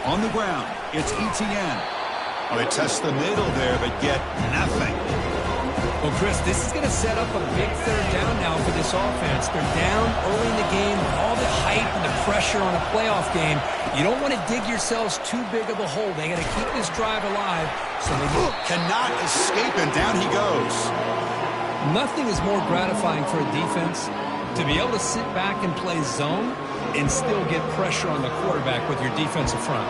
On the ground, it's Etienne. Oh, they test the middle there, but get nothing. Well, Chris, this is going to set up a big third down now for this offense. They're down early in the game with all the hype and the pressure on a playoff game. You don't want to dig yourselves too big of a hole. They got to keep this drive alive. So they cannot escape, and down he goes. Nothing is more gratifying for a defense to be able to sit back and play zone and still get pressure on the quarterback with your defensive front.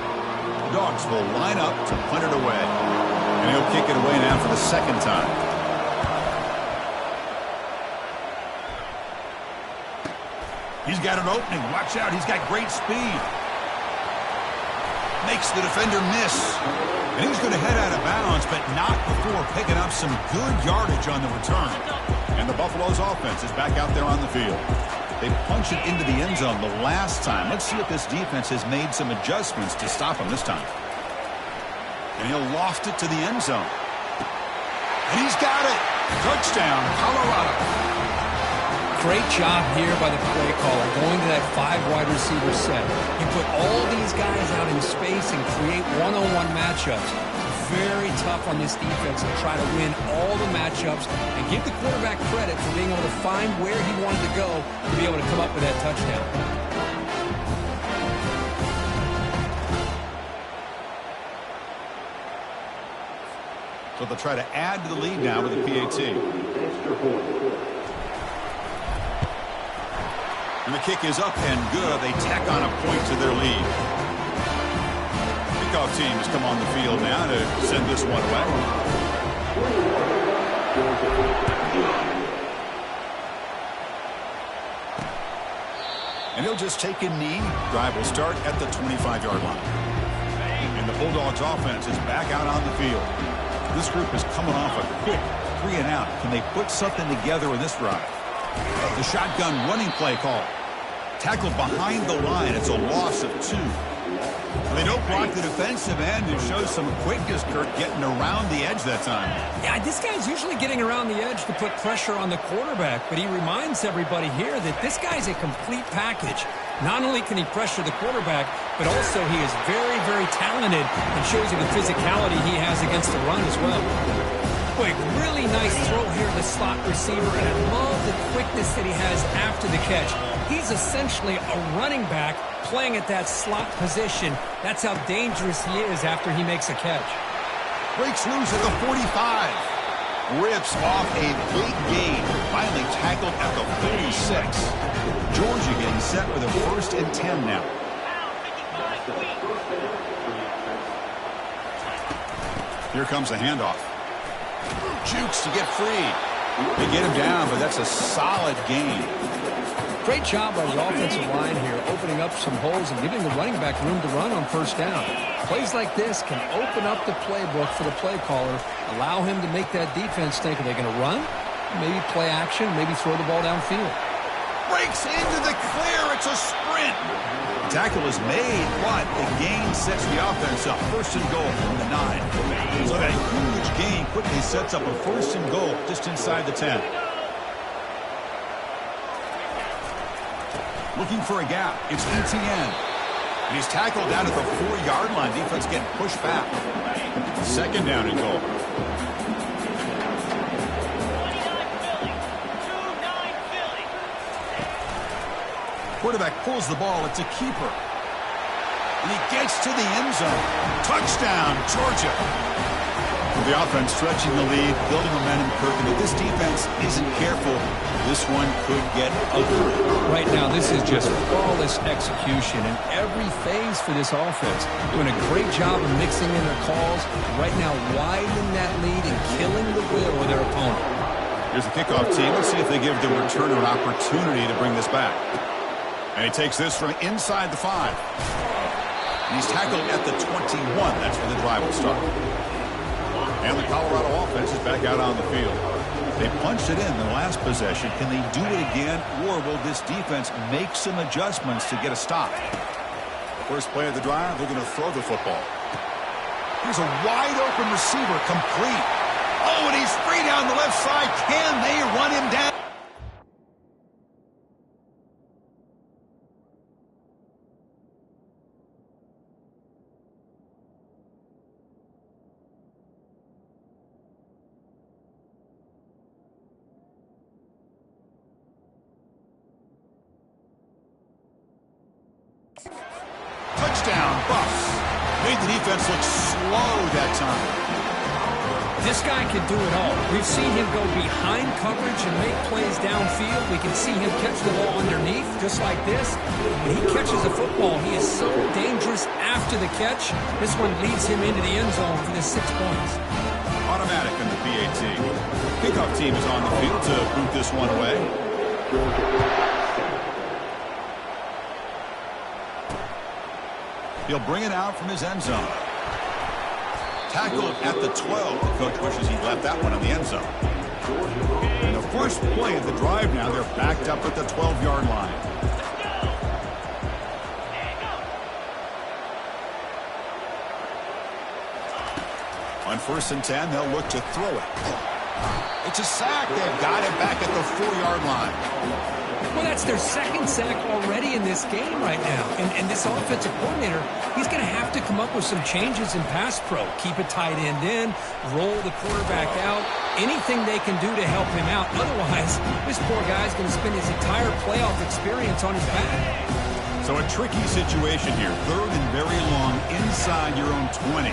The Dogs will line up to punt it away. And he'll kick it away now for the second time. He's got an opening. Watch out. He's got great speed. Makes the defender miss. And he's going to head out of bounds, but not before picking up some good yardage on the return. And the Buffalo's offense is back out there on the field. They punched it into the end zone the last time. Let's see if this defense has made some adjustments to stop him this time. And he'll loft it to the end zone. And he's got it. Touchdown, Colorado. Great job here by the play caller going to that 5 wide receiver set. You put all these guys out in space and create one-on-one matchups. Very tough on this defense to try to win all the matchups and give the quarterback credit for being able to find where he wanted to go to be able to come up with that touchdown. So they'll try to add to the lead now with the PAT. And the kick is up and good. They tack on a point to their lead. Kickoff team has come on the field now to send this one away. And he'll just take a knee. Drive will start at the 25-yard line. And the Bulldogs offense is back out on the field. This group is coming off a quick 3-and-out. Can they put something together in this drive? The shotgun running play call. Tackled behind the line. It's a loss of 2. They don't block the defensive end and show some quickness, Kurt, getting around the edge that time. Yeah, this guy's usually getting around the edge to put pressure on the quarterback, but he reminds everybody here that this guy's a complete package. Not only can he pressure the quarterback, but also he is very, very talented and shows you the physicality he has against the run as well. Quick, really nice throw here to the slot receiver, and I love the quickness that he has after the catch. He's essentially a running back playing at that slot position. That's how dangerous he is after he makes a catch. Breaks loose at the 45. Rips off a big gain. Finally tackled at the 46. Georgia getting set with a 1st and 10 now. Here comes the handoff. Jukes to get free. They get him down, but that's a solid gain. Great job by the offensive line here, opening up some holes and giving the running back room to run on 1st down. Plays like this can open up the playbook for the play caller, allow him to make that defense think, are they going to run? Maybe play action, maybe throw the ball downfield. Breaks into the clear. It's a sprint. The tackle is made, but the gain sets the offense up. 1st and goal from the 9. So that huge gain quickly sets up a 1st and goal just inside the 10. Looking for a gap. It's Etienne. And he's tackled down at the 4-yard line. Defense getting pushed back. 2nd down and goal. Quarterback pulls the ball. It's a keeper. And he gets to the end zone. Touchdown, Georgia. With the offense stretching the lead, building momentum, Kirk. And if this defense isn't careful, this one could get ugly. Right now, this is just flawless execution in every phase for this offense. Doing a great job of mixing in their calls. Right now, widening that lead and killing the will of their opponent. Here's the kickoff team. Let's see if they give the returner an opportunity to bring this back. And he takes this from inside the 5. And he's tackled at the 21. That's where the drive will start. And the Colorado offense is back out on the field. They punched it in the last possession. Can they do it again, or will this defense make some adjustments to get a stop? First play of the drive, they're going to throw the football. Here's a wide-open receiver, complete. Oh, and he's free down the left side. Can they run him down? touchdown, Buffs. Made the defense look slow that time. This guy can do it all. We've seen him go behind coverage and make plays downfield. We can see him catch the ball underneath, just like this. When he catches a football, he is so dangerous after the catch. This one leads him into the end zone for the 6 points. Automatic in the PAT. Kickoff team is on the field to boot this one away. He'll bring it out from his end zone. Tackled at the 12. The coach wishes he left that one in the end zone. And the first play of the drive now, they're backed up at the 12-yard line. On 1st and 10, they'll look to throw it. It's a sack. They've got it back at the 4-yard line. Well, that's their second sack already in this game right now. And this offensive coordinator, he's going to have to come up with some changes in pass pro. Keep a tight end in, roll the quarterback out, anything they can do to help him out. Otherwise, this poor guy's going to spend his entire playoff experience on his back. So a tricky situation here. 3rd and very long inside your own 20.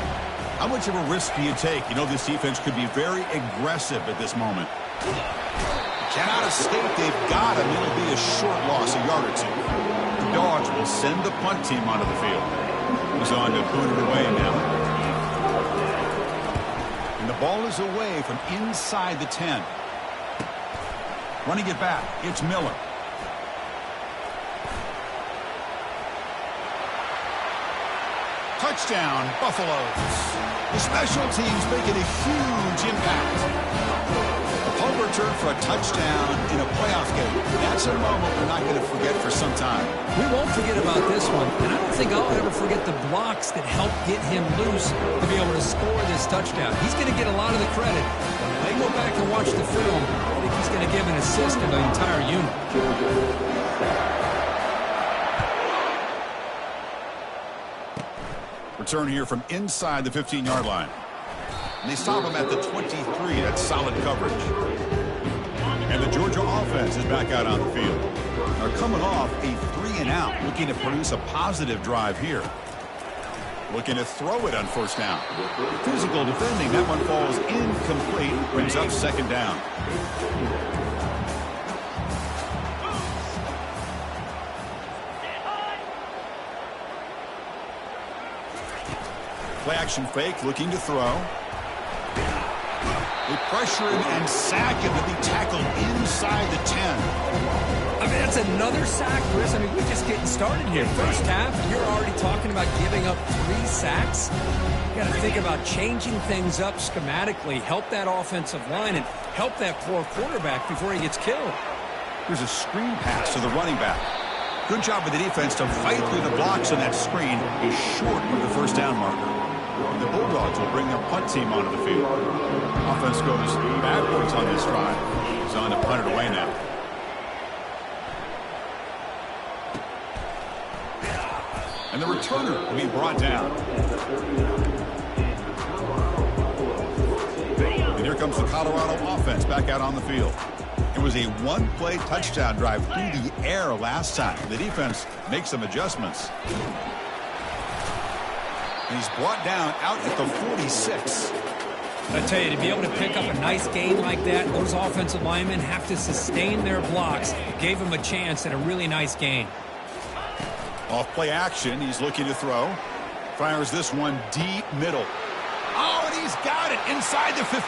How much of a risk do you take? You know this defense could be very aggressive at this moment. Cannot escape. They've got him. It'll be a short loss, a yard or 2. The Dogs will send the punt team onto the field. He's on to boot it away now. And the ball is away from inside the 10. Running it back, it's Miller. Touchdown, Buffaloes. The special teams making a huge impact. Punt return for a touchdown in a playoff game. That's a moment we're not going to forget for some time. We won't forget about this one, and I don't think I'll ever forget the blocks that helped get him loose to be able to score this touchdown. He's going to get a lot of the credit. When they go back and watch the film, I think he's going to give an assist to the entire unit. Return here from inside the 15-yard line. And they stop him at the 23. That's solid coverage. And the Georgia offense is back out on the field. They're coming off a 3-and-out, looking to produce a positive drive here. Looking to throw it on 1st down. Physical defending. That one falls incomplete. Brings up 2nd down. Play action fake, looking to throw. They pressure him and sack him to be tackled inside the 10. I mean, that's another sack, Chris. I mean, we're just getting started here. First half, you're already talking about giving up 3 sacks. You got to think about changing things up schematically, help that offensive line, and help that poor quarterback before he gets killed. There's a screen pass to the running back. Good job with the defense to fight through the blocks on that screen. He's short of the 1st down marker. The Bulldogs will bring their punt team onto the field. Offense goes backwards on this drive. He's on to punt it away now. And the returner will be brought down. And here comes the Colorado offense back out on the field. It was a 1-play touchdown drive through the air last time. The defense makes some adjustments. And he's brought down out at the 46. I tell you, to be able to pick up a nice gain like that, those offensive linemen have to sustain their blocks. Gave him a chance at a really nice gain. Off play action, he's looking to throw. Fires this one deep middle. Oh, and he's got it inside the 15.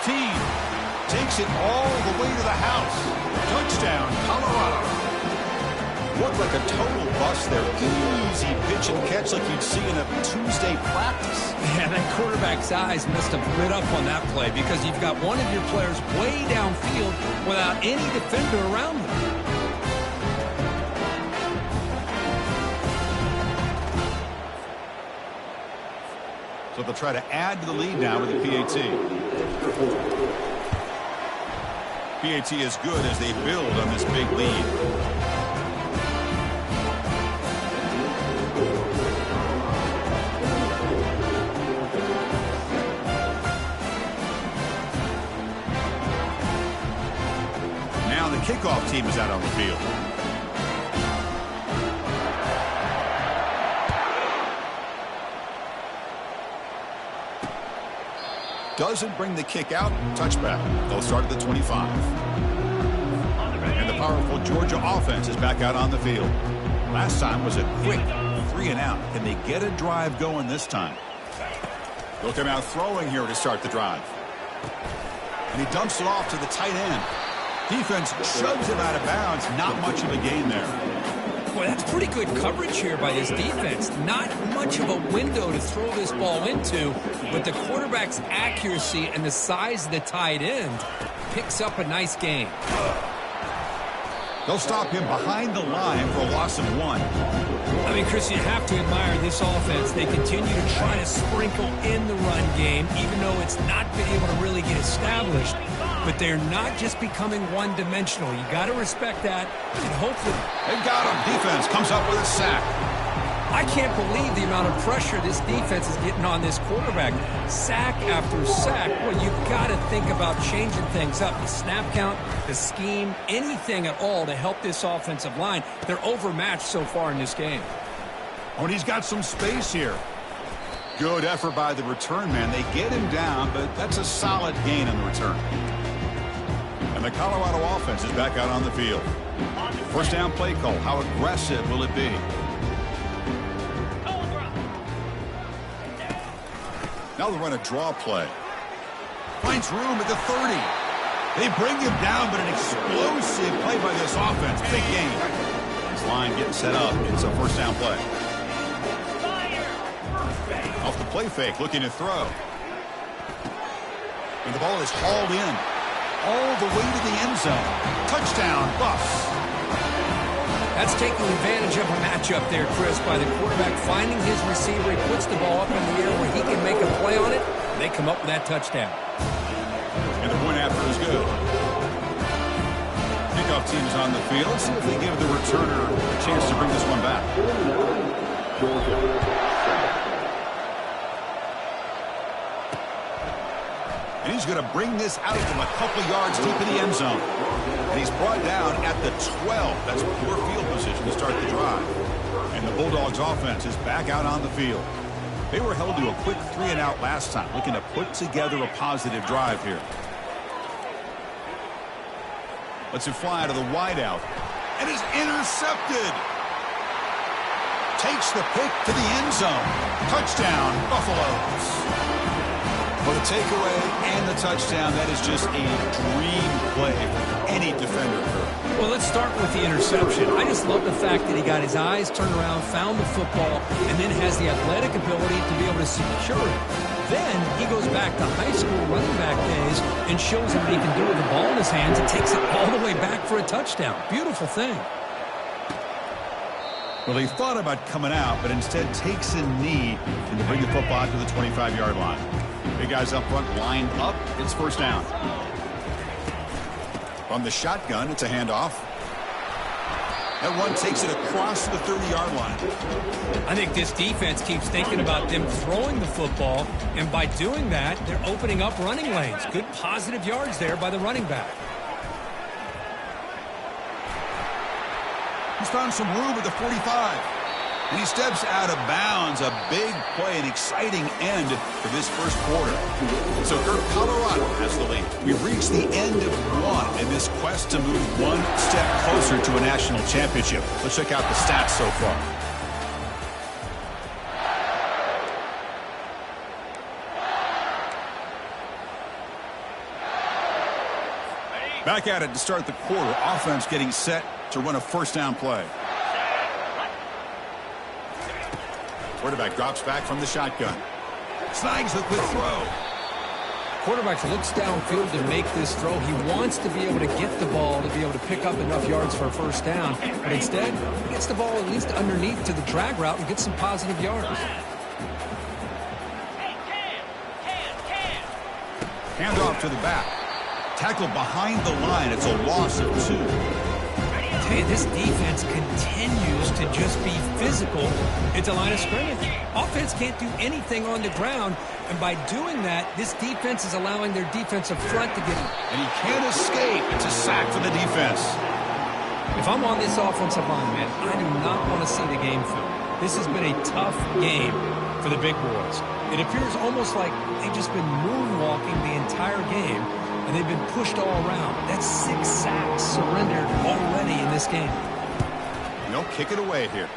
Takes it all the way to the house. Touchdown, Colorado. Looked like a total bust there. Easy pitch and catch like you'd see in a Tuesday practice. Yeah, that quarterback's eyes must have lit up on that play because you've got one of your players way downfield without any defender around them. So they'll try to add to the lead now with the PAT. PAT is good as they build on this big lead. Now the kickoff team is out on the field. doesn't bring the kick out. Touchback. They'll start at the 25. And the powerful Georgia offense is back out on the field. Last time was a quick 3 and out. Can they get a drive going this time? They'll come out throwing here to start the drive. And he dumps it off to the tight end. Defense shoves him out of bounds. Not much of a gain there. Boy, that's pretty good coverage here by this defense. Not much of a window to throw this ball into, but the quarterback's accuracy and the size of the tight end picks up a nice gain. They'll stop him behind the line for a loss of 1. I mean, Chris, you have to admire this offense. They continue to try to sprinkle in the run game, even though it's not been able to really get established. But they're not just becoming one-dimensional. You got to respect that, and hopefully... They got him. Defense comes up with a sack. I can't believe the amount of pressure this defense is getting on this quarterback. Sack after sack. Well, you've got to think about changing things up. The snap count, the scheme, anything at all to help this offensive line. They're overmatched so far in this game. Oh, and he's got some space here. Good effort by the return man. They get him down, but that's a solid gain on the return. And the Colorado offense is back out on the field. First down play call. How aggressive will it be? Now they'll run a draw play. Finds room at the 30. They bring him down, but an explosive play by this offense. Big gain. This line getting set up. It's a first down play. Off the play fake, looking to throw. And the ball is hauled in. All the way to the end zone. Touchdown, Buffs. That's taking advantage of a matchup there, Chris, by the quarterback finding his receiver. He puts the ball up in the air where he can make a play on it, and they come up with that touchdown. And the point after is good. Kickoff team is on the field. Let's see if they give the returner a chance to bring this one back. And he's going to bring this out from a couple yards deep in the end zone. And he's brought down at the 12. That's poor field position to start the drive. And the Bulldogs offense is back out on the field. They were held to a quick 3 and out last time, looking to put together a positive drive here. Lets it fly to the wideout. And is intercepted. Takes the pick to the end zone. Touchdown, Buffaloes. For the takeaway and the touchdown, that is just a dream play for any defender. Well, let's start with the interception. I just love the fact that he got his eyes turned around, found the football, and then has the athletic ability to be able to secure it. Then he goes back to high school running back days and shows him what he can do with the ball in his hands and takes it all the way back for a touchdown. Beautiful thing. Well, he thought about coming out, but instead takes a knee and to bring the football to the 25-yard line. Big guys up front lined up. It's first down. From the shotgun, it's a handoff. That one takes it across the 30-yard line. I think this defense keeps thinking about them throwing the football, and by doing that, they're opening up running lanes. Good positive yards there by the running back. He's found some room at the 45. And he steps out of bounds. A big play, an exciting end to this first quarter. So, Kirk, Colorado has the lead. We've reached the end of one in this quest to move one step closer to a national championship. Let's check out the stats so far. Back at it to start the quarter. Offense getting set to run a first down play. Quarterback drops back from the shotgun. Snags the quick throw. Quarterback looks downfield to make this throw. He wants to be able to get the ball to be able to pick up enough yards for a first down. But instead, he gets the ball at least underneath to the drag route and gets some positive yards. Hand off to the back. Tackle behind the line. It's a loss of 2. Hey, this defense continues to just be physical at the line of scrimmage. Offense can't do anything on the ground, and by doing that, this defense is allowing their defensive front to get... And he can't escape. It's a sack for the defense. If I'm on this offensive line, man, I do not want to see the game film. This has been a tough game for the big boys. It appears almost like they've just been moonwalking the entire game, and they've been pushed all around. That's 6 sacks surrendered already in this game. They'll kick it away here.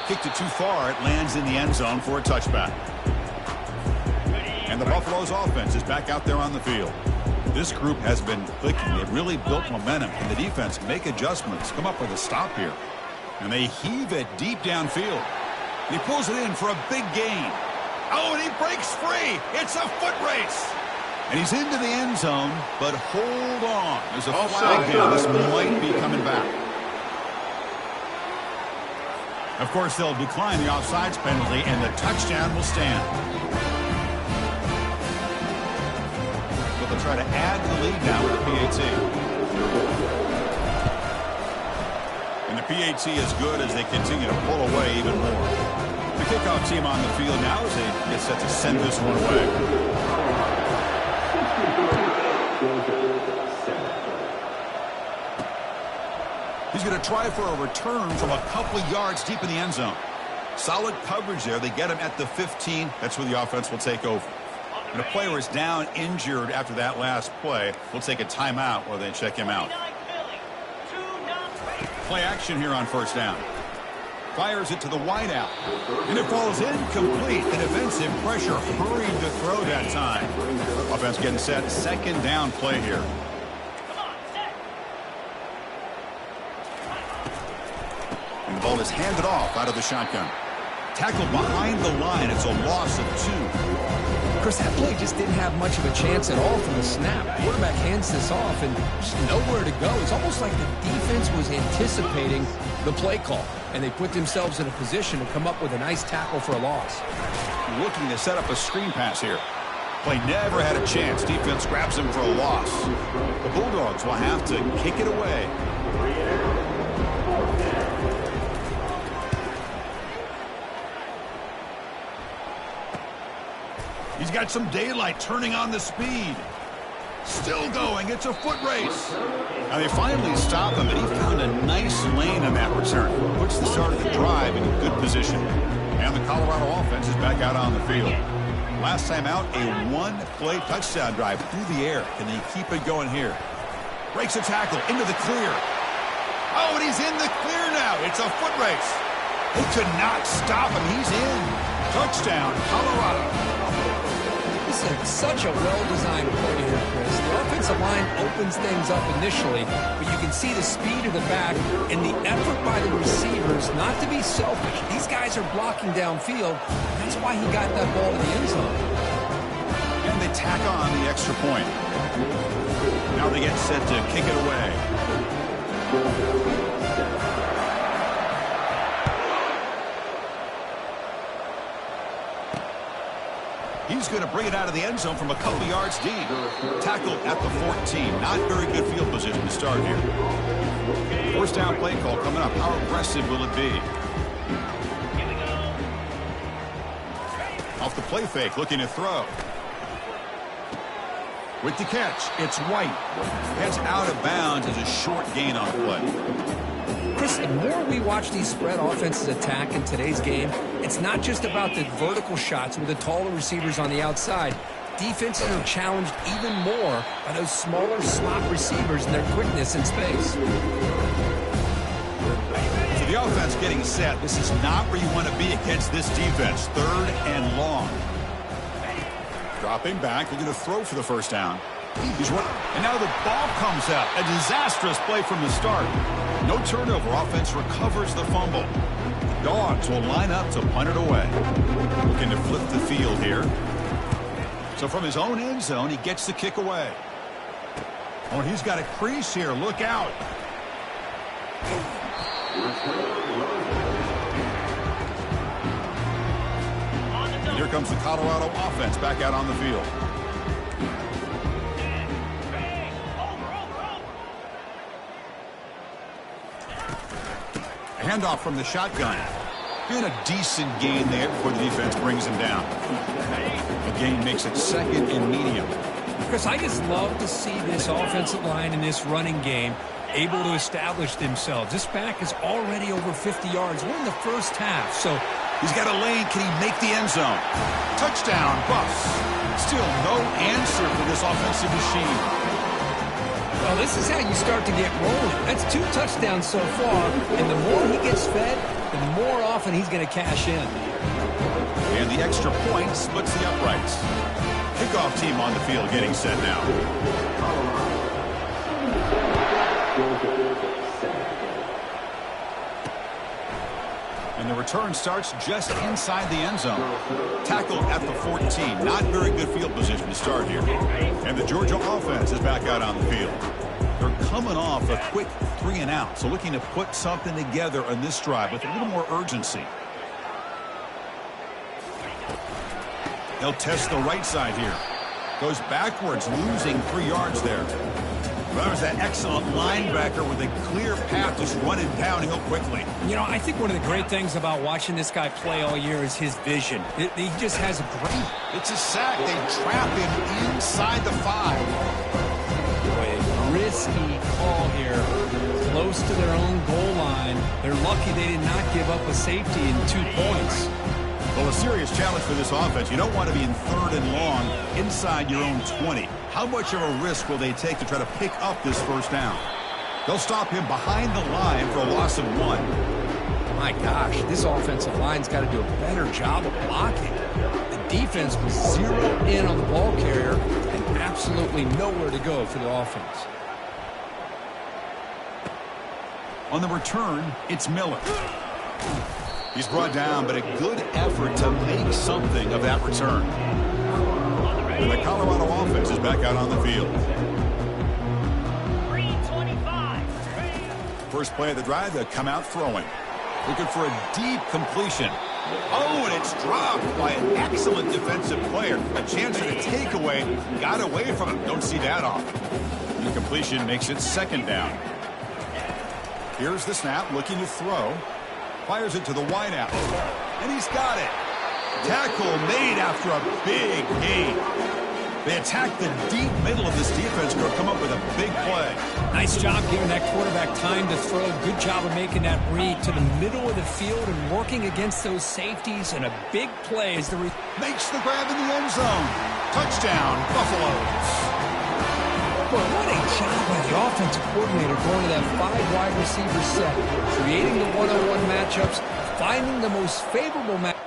Kicked it too far. It lands in the end zone for a touchback. And the Buffalo's offense is back out there on the field. This group has been clicking. They've really built momentum. And the defense make adjustments, come up with a stop here. And they heave it deep downfield. He pulls it in for a big gain. Oh, and he breaks free. It's a foot race. And he's into the end zone, but hold on. There's a flag down. This might be coming back. Of course, they'll decline the offsides penalty, and the touchdown will stand. But they'll try to add to the lead now with the PAT. And the PAT is good as they continue to pull away even more. The kickoff team on the field now as they get set to send this one away. He's going to try for a return from a couple yards deep in the end zone. Solid coverage there. They get him at the 15. That's where the offense will take over. And a player is down injured after that last play. We'll take a timeout while they check him out. Play action here on first down. Fires it to the wideout. And it falls incomplete. The defensive pressure hurried to throw that time. Offense getting set. Second down play here. And the ball is handed off out of the shotgun. Tackled behind the line. It's a loss of 2. Chris, that play just didn't have much of a chance at all from the snap. The quarterback hands this off and just nowhere to go. It's almost like the defense was anticipating the play call, and they put themselves in a position to come up with a nice tackle for a loss. Looking to set up a screen pass here. Play never had a chance. Defense grabs him for a loss. The Bulldogs will have to kick it away. He's got some daylight, turning on the speed. Still going. It's a foot race. Now they finally stop him, and he found a nice lane on that return. Puts the start of the drive in a good position. And the Colorado offense is back out on the field. Last time out, a one-play touchdown drive through the air. Can they keep it going here? Breaks a tackle into the clear. Oh, and he's in the clear now. It's a foot race. They could not stop him. He's in. Touchdown, Colorado. This is such a well-designed play here, Chris. The offensive line opens things up initially, but you can see the speed of the back and the effort by the receivers not to be selfish. These guys are blocking downfield. That's why he got that ball to the end zone. And they tack on the extra point. Now they get set to kick it away. He's going to bring it out of the end zone from a couple yards deep. Tackled at the 14. Not very good field position to start here. First down play call coming up. How aggressive will it be? Off the play fake, looking to throw. With the catch, it's White. That's out of bounds as a short gain on the play. Chris, the more we watch these spread offenses attack in today's game, it's not just about the vertical shots with the taller receivers on the outside. Defenses are challenged even more by those smaller slot receivers and their quickness in space. So the offense getting set. This is not where you want to be against this defense. Third and long. Dropping back, looking to throw for the first down. And now the ball comes out. A disastrous play from the start. No turnover. Offense recovers the fumble. The Dogs will line up to punt it away. Looking to flip the field here. So from his own end zone, he gets the kick away. Oh, he's got a crease here. Look out. And here comes the Colorado offense back out on the field. Handoff from the shotgun. And a decent gain there before the defense brings him down. The gain makes it second and medium. Chris, I just love to see this offensive line in this running game able to establish themselves. This back is already over 50 yards. We're in the first half, so He's got a lane. Can he make the end zone? Touchdown, Buffs. Still no answer for this offensive machine. Well, this is how you start to get rolling. That's 2 touchdowns so far, and the more he gets fed, the more often he's going to cash in. And the extra point splits the uprights. Kickoff team on the field getting set now. And the return starts just inside the end zone. Tackled at the 14. Not very good field position to start here. And the Georgia offense is back out on the field. They're coming off a quick 3-and-out, so looking to put something together on this drive with a little more urgency. He'll test the right side here. Goes backwards, losing 3 yards there. Well, there's that excellent linebacker with a clear path, just running down and go quickly. You know, I think one of the great things about watching this guy play all year is his vision. He just has a great... It's a sack. They trap him inside the 5. A risky call here. Close to their own goal line. They're lucky they did not give up a safety in 2 points. Well, a serious challenge for this offense. You don't want to be in 3rd and long inside your own 20. How much of a risk will they take to try to pick up this first down? They'll stop him behind the line for a loss of 1. My gosh, this offensive line's got to do a better job of blocking. The defense was zeroed in on the ball carrier and absolutely nowhere to go for the offense. On the return, it's Miller. He's brought down, but a good effort to make something of that return. And the Colorado offense is back out on the field. First play of the drive, they'll come out throwing. Looking for a deep completion. Oh, and it's dropped by an excellent defensive player. A chance at a takeaway. Got away from him. Don't see that often. The completion makes it 2nd down. Here's the snap, looking to throw. Fires it to the wideout. And he's got it. Tackle made after a big gain. They attack the deep middle of this defense group, come up with a big play. Nice job giving that quarterback time to throw. Good job of making that read to the middle of the field and working against those safeties. And a big play as the... Makes the grab in the end zone. Touchdown, Buffaloes. Boy, what a job by the offensive coordinator going to that 5 wide receiver set, creating the one-on-one matchups, finding the most favorable match.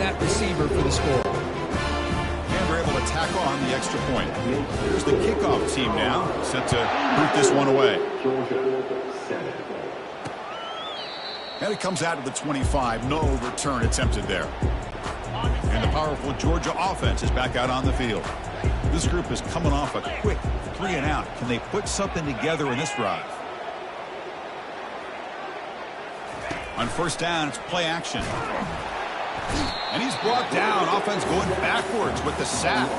that receiver for the score. And they're able to tack on the extra point. Here's the kickoff team now, set to boot this one away. And it comes out of the 25. No return attempted there. And the powerful Georgia offense is back out on the field. This group is coming off a quick 3-and-out. Can they put something together in this drive? On first down, it's play action. And he's brought down. Offense going backwards with the sack.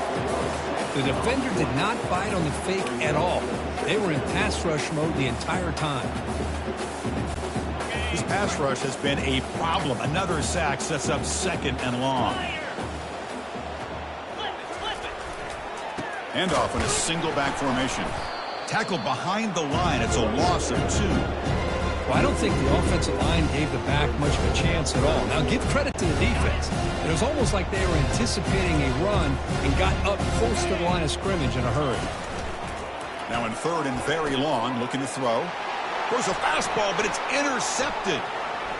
The defender did not bite on the fake at all. They were in pass rush mode the entire time. This pass rush has been a problem. Another sack sets up 2nd and long. And off in a single back formation. Tackled behind the line. It's a loss of 2. Well, I don't think the offensive line gave the back much of a chance at all. Now, give credit to the defense. It was almost like they were anticipating a run and got up close to the line of scrimmage in a hurry. Now in 3rd and very long, looking to throw. Throws a fastball, but it's intercepted.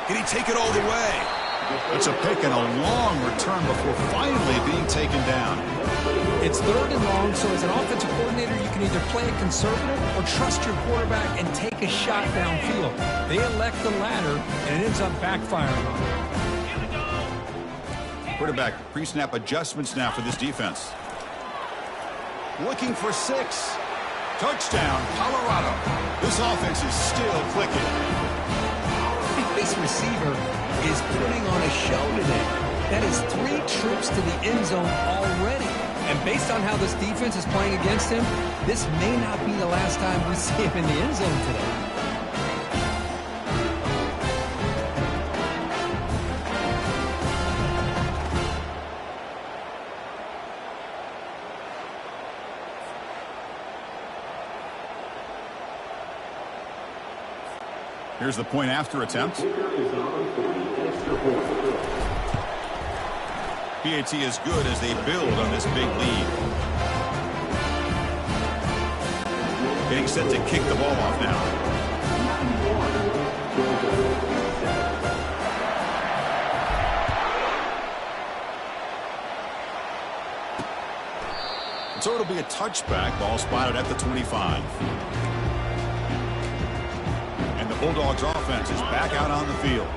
Can he take it all the way? It's a pick and a long return before finally being taken down. It's 3rd and long, so as an offensive coordinator, you can either play it conservative or trust your quarterback and take a shot downfield. They elect the latter, and it ends up backfiring on them. Quarterback pre-snap adjustments now for this defense. Looking for 6. Touchdown, Colorado. This offense is still clicking. This receiver is putting on a show today. That is 3 trips to the end zone already. And based on how this defense is playing against him, this may not be the last time we see him in the end zone today. Here's the point after attempt. PAT is good as they build on this big lead. Getting set to kick the ball off now. And so it'll be a touchback. Ball spotted at the 25. And the Bulldogs offense is back out on the field.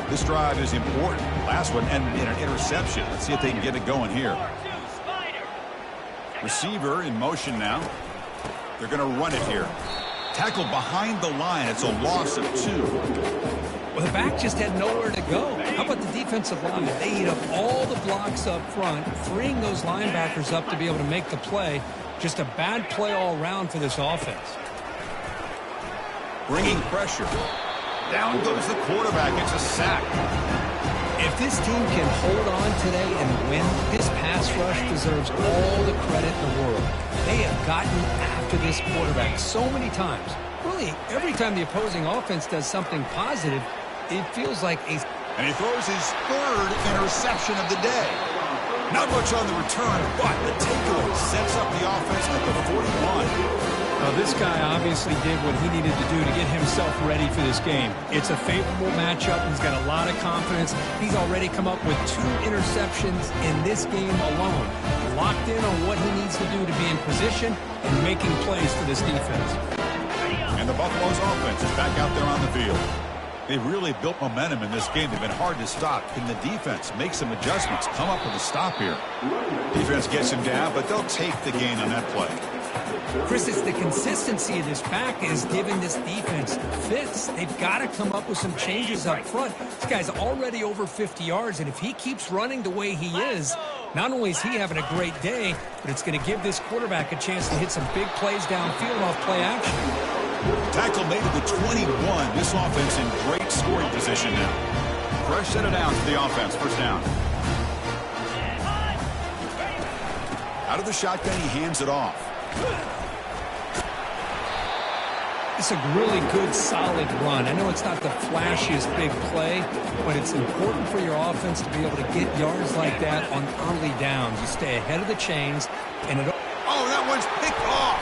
This drive is important. Last one ended in an interception. Let's see if they can get it going here. Receiver in motion now. They're going to run it here. Tackled behind the line. It's a loss of 2. Well, the back just had nowhere to go. How about the defensive line? They eat up all the blocks up front, freeing those linebackers up to be able to make the play. Just a bad play all around for this offense. Bringing pressure. Down goes the quarterback. It's a sack. If this team can hold on today and win, this pass rush deserves all the credit in the world. They have gotten after this quarterback so many times. Really, every time the opposing offense does something positive, it feels like a... And he throws his 3rd interception of the day. Not much on the return, but the takeaway sets up the offense at the 41. Well, this guy obviously did what he needed to do to get himself ready for this game. It's a favorable matchup. He's got a lot of confidence. He's already come up with 2 interceptions in this game alone. Locked in on what he needs to do to be in position and making plays for this defense. And the Buffalo's offense is back out there on the field. They've really built momentum in this game. They've been hard to stop. Can the defense make some adjustments, come up with a stop here? Defense gets him down, but they'll take the gain on that play. Chris, it's the consistency of this back is giving this defense fits. They've got to come up with some changes up front. This guy's already over 50 yards, and if he keeps running the way he is, not only is he having a great day, but it's going to give this quarterback a chance to hit some big plays downfield off play action. Tackle made at the 21. This offense in great scoring position now. Fresh set it down to the offense. First down. Out of the shotgun, he hands it off. It's a really good, solid run. I know it's not the flashiest big play, but it's important for your offense to be able to get yards like that on early downs. You stay ahead of the chains, and it... Oh, that one's picked off.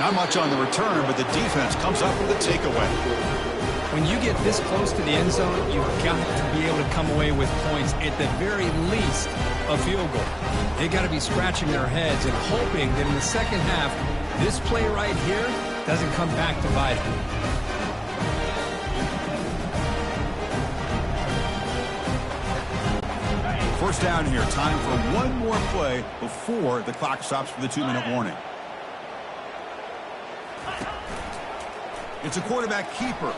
Not much on the return, but the defense comes up with a takeaway. When you get this close to the end zone, you've got to be able to come away with points, at the very least, a field goal. They got to be scratching their heads and hoping that in the second half, this play right here doesn't come back to bite them. First down here. Time for one more play before the clock stops for the 2-minute warning. It's a quarterback keeper.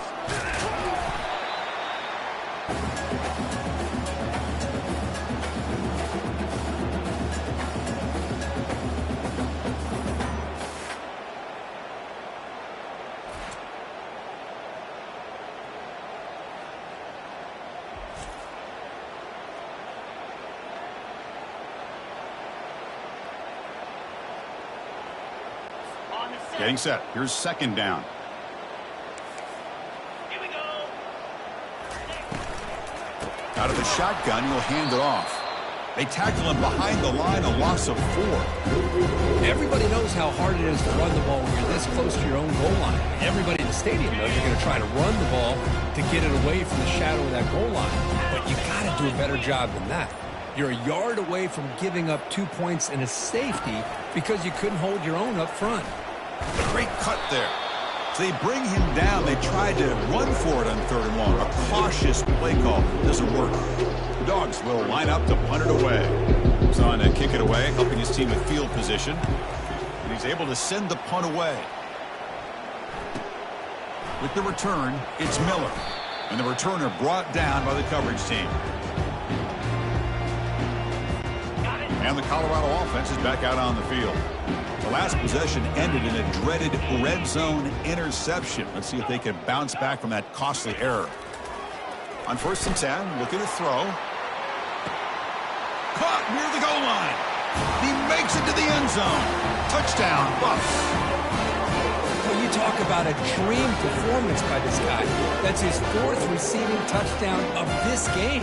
Getting set. Here's second down. Here we go. Out of the shotgun, he'll hand it off. They tackle him behind the line, a loss of 4. Everybody knows how hard it is to run the ball when you're this close to your own goal line. Everybody in the stadium knows you're going to try to run the ball to get it away from the shadow of that goal line. But you got to do a better job than that. You're a yard away from giving up 2 points and a safety because you couldn't hold your own up front. Great cut there. So they bring him down. They tried to run for it on 3rd and long. A cautious play call. Doesn't work. The Dogs will line up to punt it away. He's on to kick it away, helping his team with field position. And he's able to send the punt away. With the return, it's Miller. And the returner brought down by the coverage team. And the Colorado offense is back out on the field. The last possession ended in a dreaded red zone interception. Let's see if they can bounce back from that costly error. On 1st and 10, looking to throw. Caught near the goal line. He makes it to the end zone. Touchdown, Buffs. Well, you talk about a dream performance by this guy. That's his 4th receiving touchdown of this game.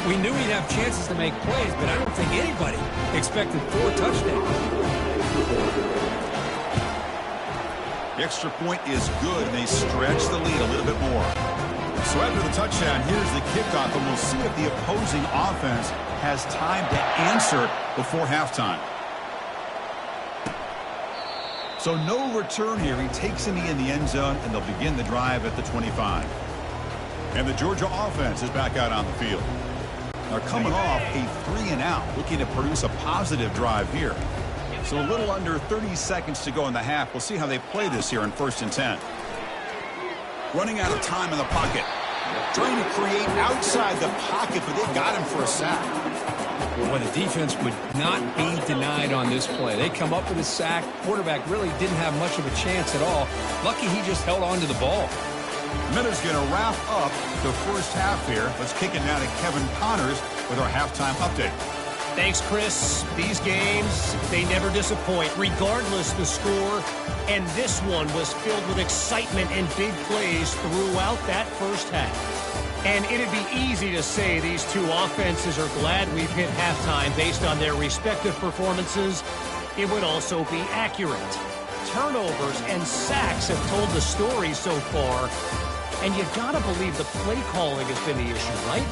We knew he'd have chances to make plays, but I don't think anybody expected 4 touchdowns. The extra point is good, and they stretch the lead a little bit more. So after the touchdown, here's the kickoff, and we'll see if the opposing offense has time to answer before halftime. So no return here. He takes him in the end zone, and they'll begin the drive at the 25. And the Georgia offense is back out on the field. They're coming off a 3-and-out, looking to produce a positive drive here. So a little under 30 seconds to go in the half. We'll see how they play this here in 1st and 10. Running out of time in the pocket. Trying to create outside the pocket, but they got him for a sack. Well, the defense would not be denied on this play. They come up with a sack. Quarterback really didn't have much of a chance at all. Lucky he just held on to the ball. Miller's going to wrap up the first half here. Let's kick it now to Kevin Connors with our halftime update. Thanks, Chris. These games, they never disappoint, regardless the score. And this one was filled with excitement and big plays throughout that first half. And it'd be easy to say these two offenses are glad we've hit halftime based on their respective performances. It would also be accurate. Turnovers and sacks have told the story so far. And you've got to believe the play calling has been the issue, right?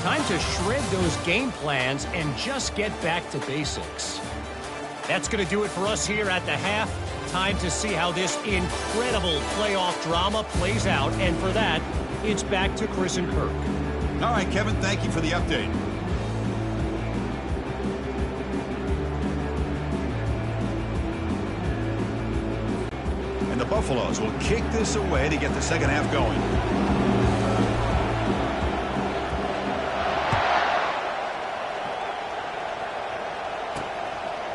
Time to shred those game plans and just get back to basics. That's going to do it for us here at the half. Time to see how this incredible playoff drama plays out. And for that, it's back to Chris and Kirk. All right, Kevin, thank you for the update. And the Buffaloes will kick this away to get the second half going.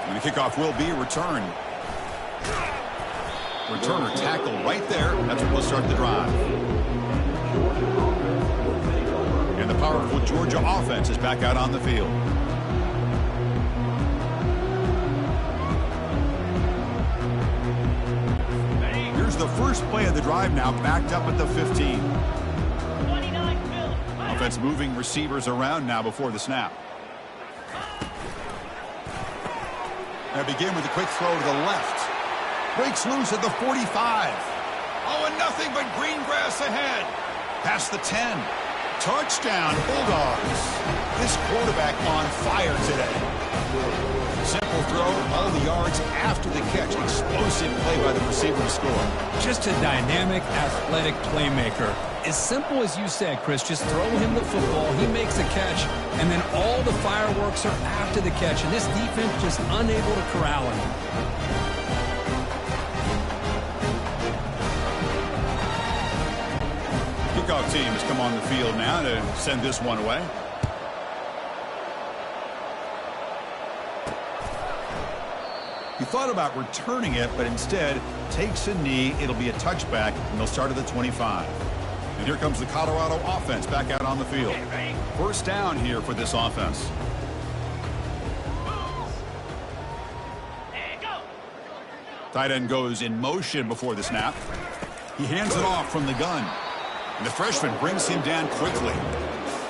And the kickoff will be returned. Returner tackle right there. That's what will start the drive. And the powerful Georgia offense is back out on the field. Here's the first play of the drive now, backed up at the 15. Offense moving receivers around now before the snap. They begin with a quick throw to the left. Breaks loose at the 45. Oh, and nothing but green grass ahead. Past the 10. Touchdown, Bulldogs. This quarterback on fire today. Simple throw, all the yards after the catch. Explosive play by the receiver to score. Just a dynamic, athletic playmaker. As simple as you said, Chris, just throw him the football, he makes a catch, and then all the fireworks are after the catch, and this defense just unable to corral him. Kickoff team has come on the field now to send this one away. He thought about returning it, but instead takes a knee. It'll be a touchback, and they'll start at the 25. And here comes the Colorado offense back out on the field. First down here for this offense. Tight end goes in motion before the snap. He hands it off from the gun. And the freshman brings him down quickly.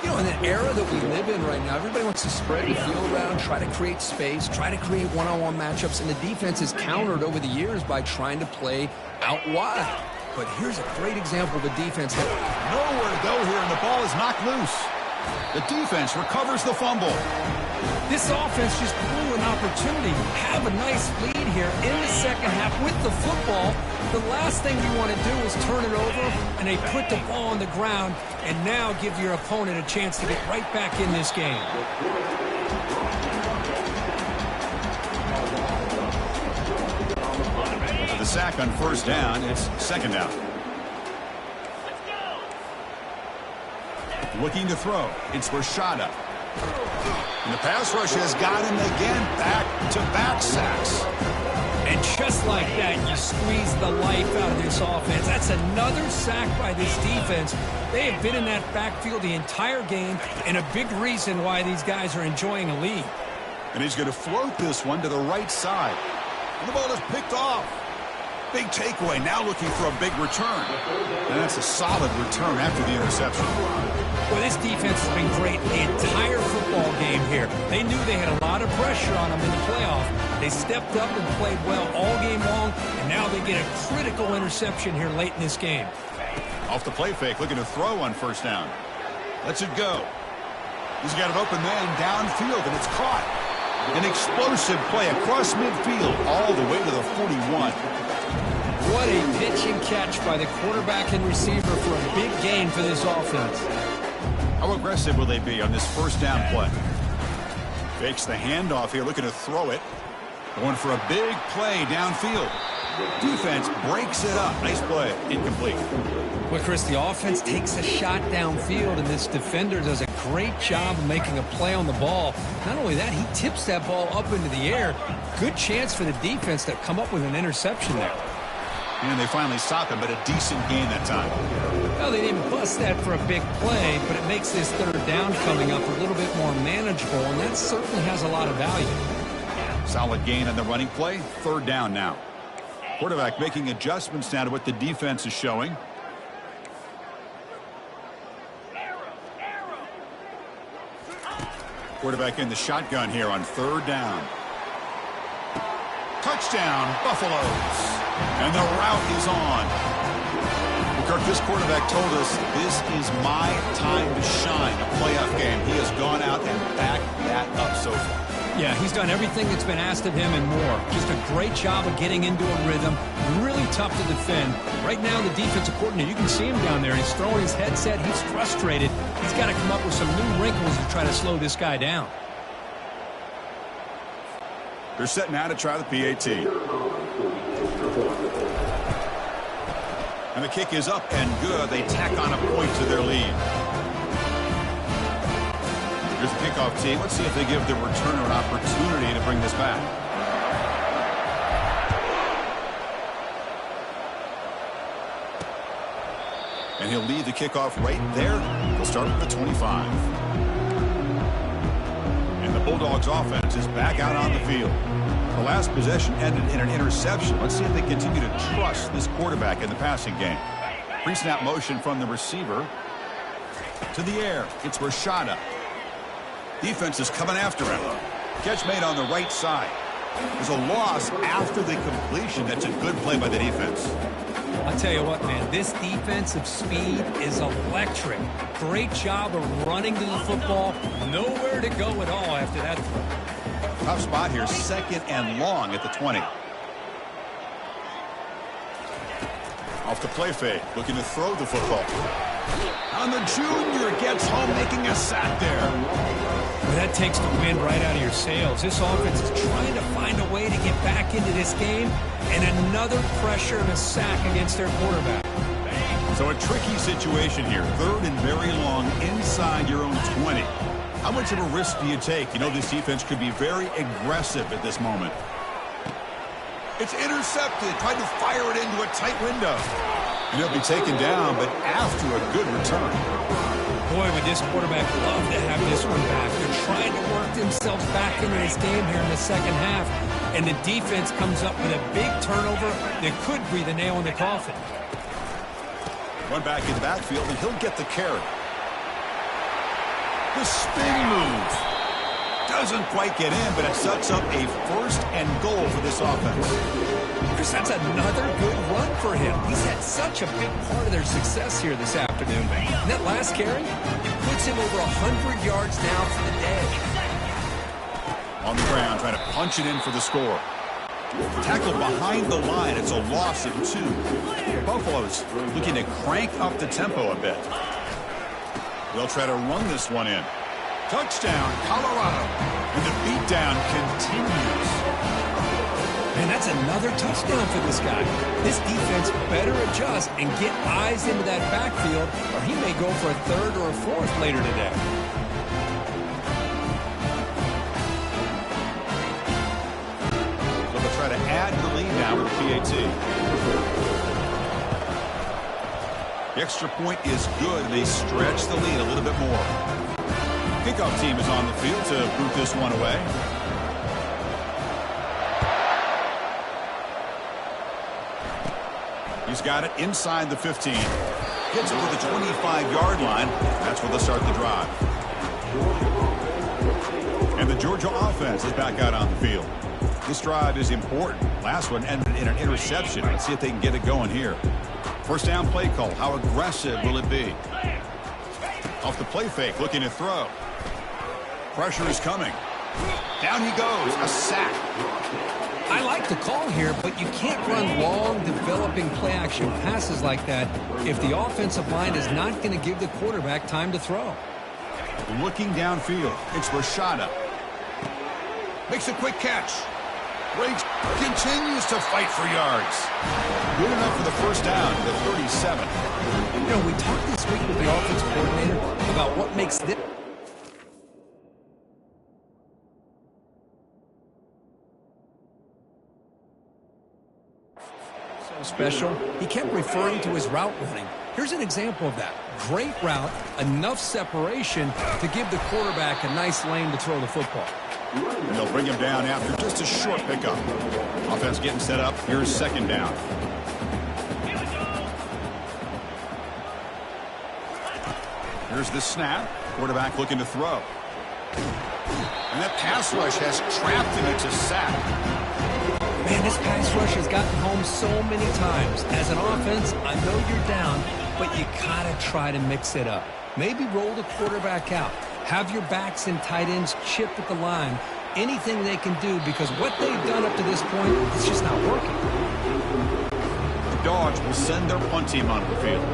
You know, in the era that we live in right now, everybody wants to spread the field around, try to create space, try to create one-on-one matchups, and the defense is countered over the years by trying to play out wide. But here's a great example of the defense. Nowhere to go here, and the ball is knocked loose. The defense recovers the fumble. This offense just blew an opportunity. Have a nice lead here in the second half with the football. The last thing you want to do is turn it over, and they put the ball on the ground, and now give your opponent a chance to get right back in this game. For the sack on first down, it's second down. Looking to throw. It's Rashada. And the pass rush has got him again. Back-to-back sacks. And just like that, you squeeze the life out of this offense. That's another sack by this defense. They have been in that backfield the entire game, and a big reason why these guys are enjoying a lead. And he's going to float this one to the right side. And the ball is picked off. Big takeaway, now looking for a big return. And that's a solid return after the interception. Well, this defense has been great the entire football game here. They knew they had a lot of pressure on them in the playoff. They stepped up and played well all game long, and now they get a critical interception here late in this game. Off the play fake, looking to throw on first down. Lets it go. He's got an open man downfield, and it's caught. An explosive play across midfield all the way to the 41. What a pitch and catch by the quarterback and receiver for a big gain for this offense. How aggressive will they be on this first down play? Fakes the handoff here, looking to throw it. Going for a big play downfield. Defense breaks it up. Nice play. Incomplete. Well, Chris, the offense takes a shot downfield, and this defender does a great job of making a play on the ball. Not only that, he tips that ball up into the air. Good chance for the defense to come up with an interception there. And they finally stop him, but a decent gain that time. Well, they didn't bust that for a big play, but it makes this third down coming up a little bit more manageable, and that certainly has a lot of value. Solid gain on the running play. Third down now. Quarterback making adjustments now to what the defense is showing. Quarterback in the shotgun here on third down. Touchdown, Buffaloes. And the route is on. Kirk, this quarterback told us this is my time to shine, a playoff game. He has gone out and backed that up so far. Yeah, he's done everything that's been asked of him and more. Just a great job of getting into a rhythm. Really tough to defend. Right now, the defensive coordinator, you can see him down there. He's throwing his headset. He's frustrated. He's got to come up with some new wrinkles to try to slow this guy down. They're set now to try the PAT. And the kick is up and good. They tack on a point to their lead. Here's the kickoff team. Let's see if they give the returner an opportunity to bring this back. And he'll lead the kickoff right there. He'll start with the 25. And the Bulldogs offense is back out on the field. The last possession ended in an interception. Let's see if they continue to trust this quarterback in the passing game. Pre-snap motion from the receiver. To the air. It's Rashada. Defense is coming after him. Catch made on the right side. There's a loss after the completion. That's a good play by the defense. I'll tell you what, man, this defensive speed is electric. Great job of running to the football. Nowhere to go at all after that throw. Tough spot here, 2nd and long at the 20. Off the play fake, looking to throw the football. And the junior gets home, making a sack there. That takes the wind right out of your sails. This offense is trying to find a way to get back into this game, and another pressure and a sack against their quarterback. So a tricky situation here. 3rd and very long inside your own 20. How much of a risk do you take? You know this defense could be very aggressive at this moment. It's intercepted, trying to fire it into a tight window. And he'll be taken down, but after a good return. Boy, would this quarterback love to have this one back. They're trying to work themselves back into this game here in the second half. And the defense comes up with a big turnover that could be the nail in the coffin. Run back in the backfield, and he'll get the carry. The spin move. Doesn't quite get in, but it sets up a 1st and goal for this offense. Chris, that's another good run for him. He's had such a big part of their success here this afternoon. And that last carry, it puts him over 100 yards now for the day. On the ground, trying to punch it in for the score. Tackle behind the line. It's a loss of 2. Buffalo's looking to crank up the tempo a bit. They'll try to run this one in. Touchdown, Colorado. And the beatdown continues. Man, that's another touchdown for this guy. This defense better adjust and get eyes into that backfield, or he may go for a 3rd or a 4th later today. So they'll try to add the lead now with the PAT. The extra point is good. They stretch the lead a little bit more. Kickoff team is on the field to boot this one away. He's got it inside the 15. Gets it to the 25-yard line. That's where they'll start the drive. And the Georgia offense is back out on the field. This drive is important. Last one ended in an interception. Let's see if they can get it going here. 1st down play call. How aggressive will it be? Off the play fake, looking to throw. Pressure is coming. Down he goes. A sack. I like the call here, but you can't run long, developing play-action passes like that if the offensive line is not going to give the quarterback time to throw. Looking downfield, it's Rashada. Makes a quick catch. Waits, continues to fight for yards. Good enough for the 1st down to the 37. You know, we talked this week with the offensive coordinator about what makes this so special. He kept referring to his route running. Here's an example of that. Great route, enough separation to give the quarterback a nice lane to throw the football. And they'll bring him down after just a short pickup. Offense getting set up. Here's 2nd down. Here's the snap. Quarterback looking to throw. And that pass rush has trapped him. It's a sack. Man, this pass rush has gotten home so many times. As an offense, I know you're down, but you gotta try to mix it up. Maybe roll the quarterback out. Have your backs and tight ends chip at the line. Anything they can do, because what they've done up to this point is just not working. The Dogs will send their punt team onto the field.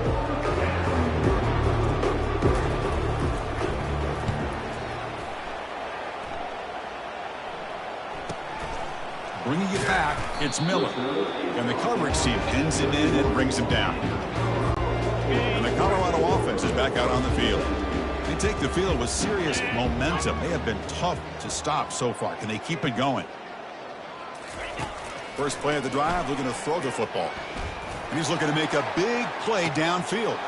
Bringing it back, it's Miller. And the coverage team pins him in and brings him down. And the Colorado offense is back out on the field. They take the field with serious momentum. They have been tough to stop so far. Can they keep it going? First play of the drive, looking to throw the football. And he's looking to make a big play downfield.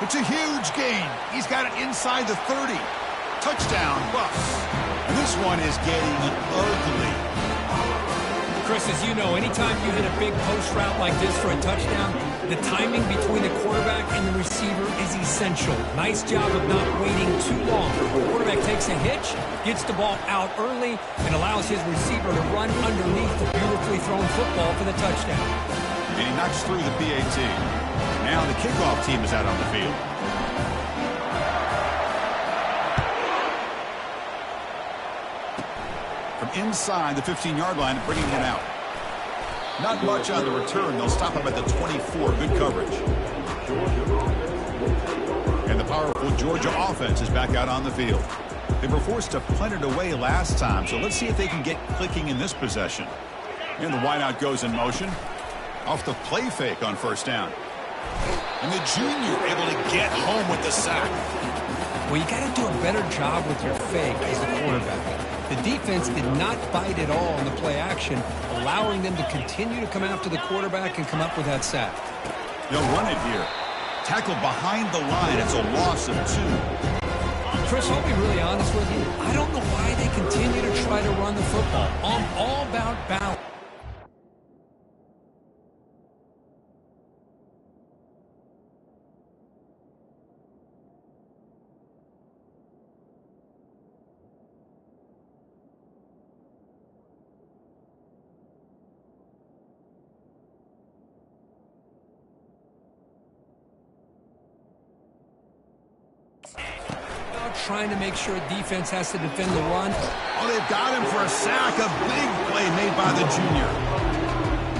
It's a huge gain. He's got it inside the 30. Touchdown, Buffs. And this one is getting ugly. Chris, as you know, anytime you hit a big post route like this for a touchdown, the timing between the quarterback and the receiver is essential. Nice job of not waiting too long. The quarterback takes a hitch, gets the ball out early, and allows his receiver to run underneath the beautifully thrown football for the touchdown. And he knocks through the PAT. Now the kickoff team is out on the field. From inside the 15-yard line, bringing it out. Not much on the return. They'll stop him at the 24. Good coverage. And the powerful Georgia offense is back out on the field. They were forced to punt it away last time, so let's see if they can get clicking in this possession. And the wideout goes in motion. Off the play fake on first down. And the junior able to get home with the sack. Well, you got to do a better job with your fake as a quarterback. The defense did not bite at all in the play action, allowing them to continue to come after the quarterback and come up with that sack. They'll run it here. Tackle behind the line. It's a loss of 2. Chris, I'll be really honest with you. I don't know why they continue to try to run the football. I'm all about balance. Trying to make sure defense has to defend the run. Oh, they've got him for a sack. A big play made by the junior.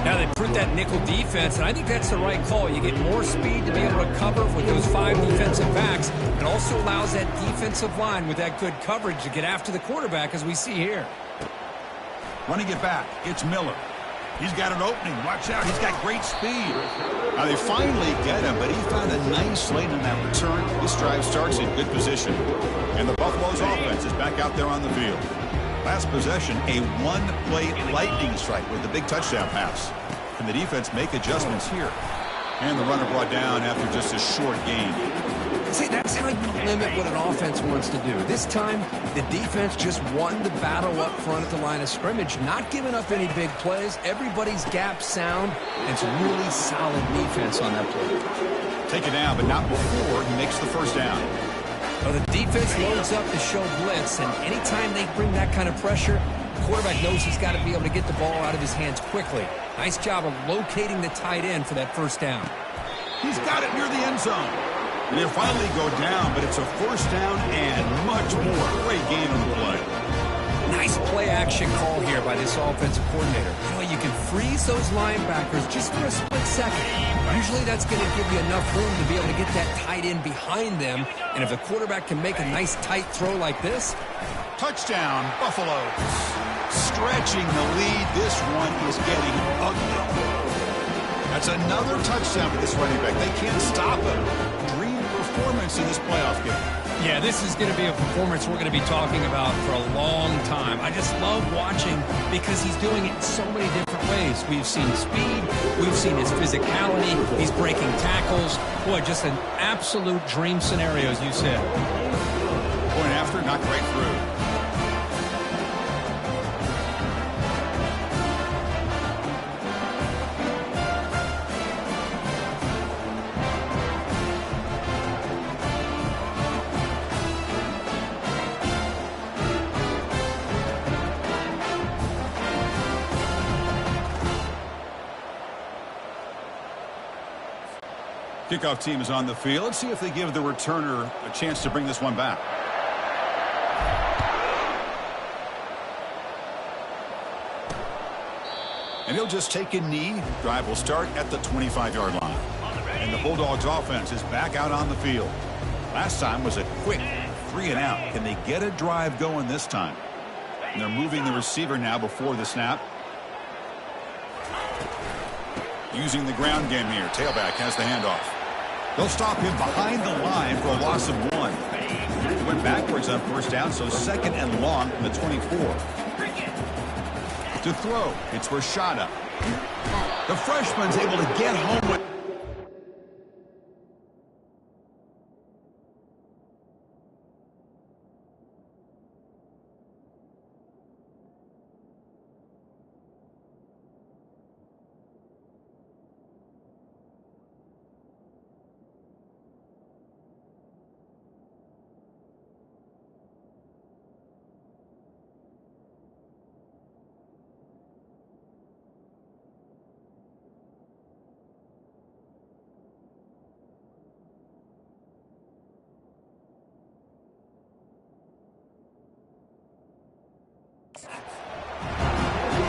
Now they put that nickel defense, and I think that's the right call. You get more speed to be able to cover with those 5 defensive backs. It also allows that defensive line with that good coverage to get after the quarterback, as we see here. Running it back, it's Miller. He's got an opening. Watch out. He's got great speed. Now they finally get him, but he found a nice lane in that return. This drive starts in good position. And the Buffalo's offense is back out there on the field. Last possession, a one-play lightning strike with the big touchdown pass. Can the defense make adjustments here? And the runner brought down after just a short gain. See, that's how you limit what an offense wants to do. This time, the defense just won the battle up front at the line of scrimmage, not giving up any big plays. Everybody's gap sound, and it's really solid defense on that play. Take it down, but not before he makes the first down. Well, the defense loads up to show blitz, and anytime they bring that kind of pressure, the quarterback knows he's got to be able to get the ball out of his hands quickly. Nice job of locating the tight end for that first down. He's got it near the end zone. And he'll finally go down, but it's a first down and much more. Great gain on the play. Nice play-action call here by this offensive coordinator. You know, you can freeze those linebackers just for a split second. Usually that's going to give you enough room to be able to get that tight end behind them. And if the quarterback can make a nice tight throw like this. Touchdown, Buffalo. Stretching the lead. This one is getting ugly. That's another touchdown for this running back. They can't stop him. Dream performance in this playoff game. Yeah, this is going to be a performance we're going to be talking about for a long time. I just love watching because he's doing it in so many different ways. We've seen speed. We've seen his physicality. He's breaking tackles. Boy, just an absolute dream scenario, as you said. Point after, knocked right through. Kickoff team is on the field. Let's see if they give the returner a chance to bring this one back. And he'll just take a knee. Drive will start at the 25-yard line. And the Bulldogs offense is back out on the field. Last time was a quick 3-and-out. Can they get a drive going this time? And they're moving the receiver now before the snap. Using the ground game here. Tailback has the handoff. They'll stop him behind the line for a loss of 1. He went backwards on first down, so second and long from the 24. To throw, it's Rashada. The freshman's able to get home with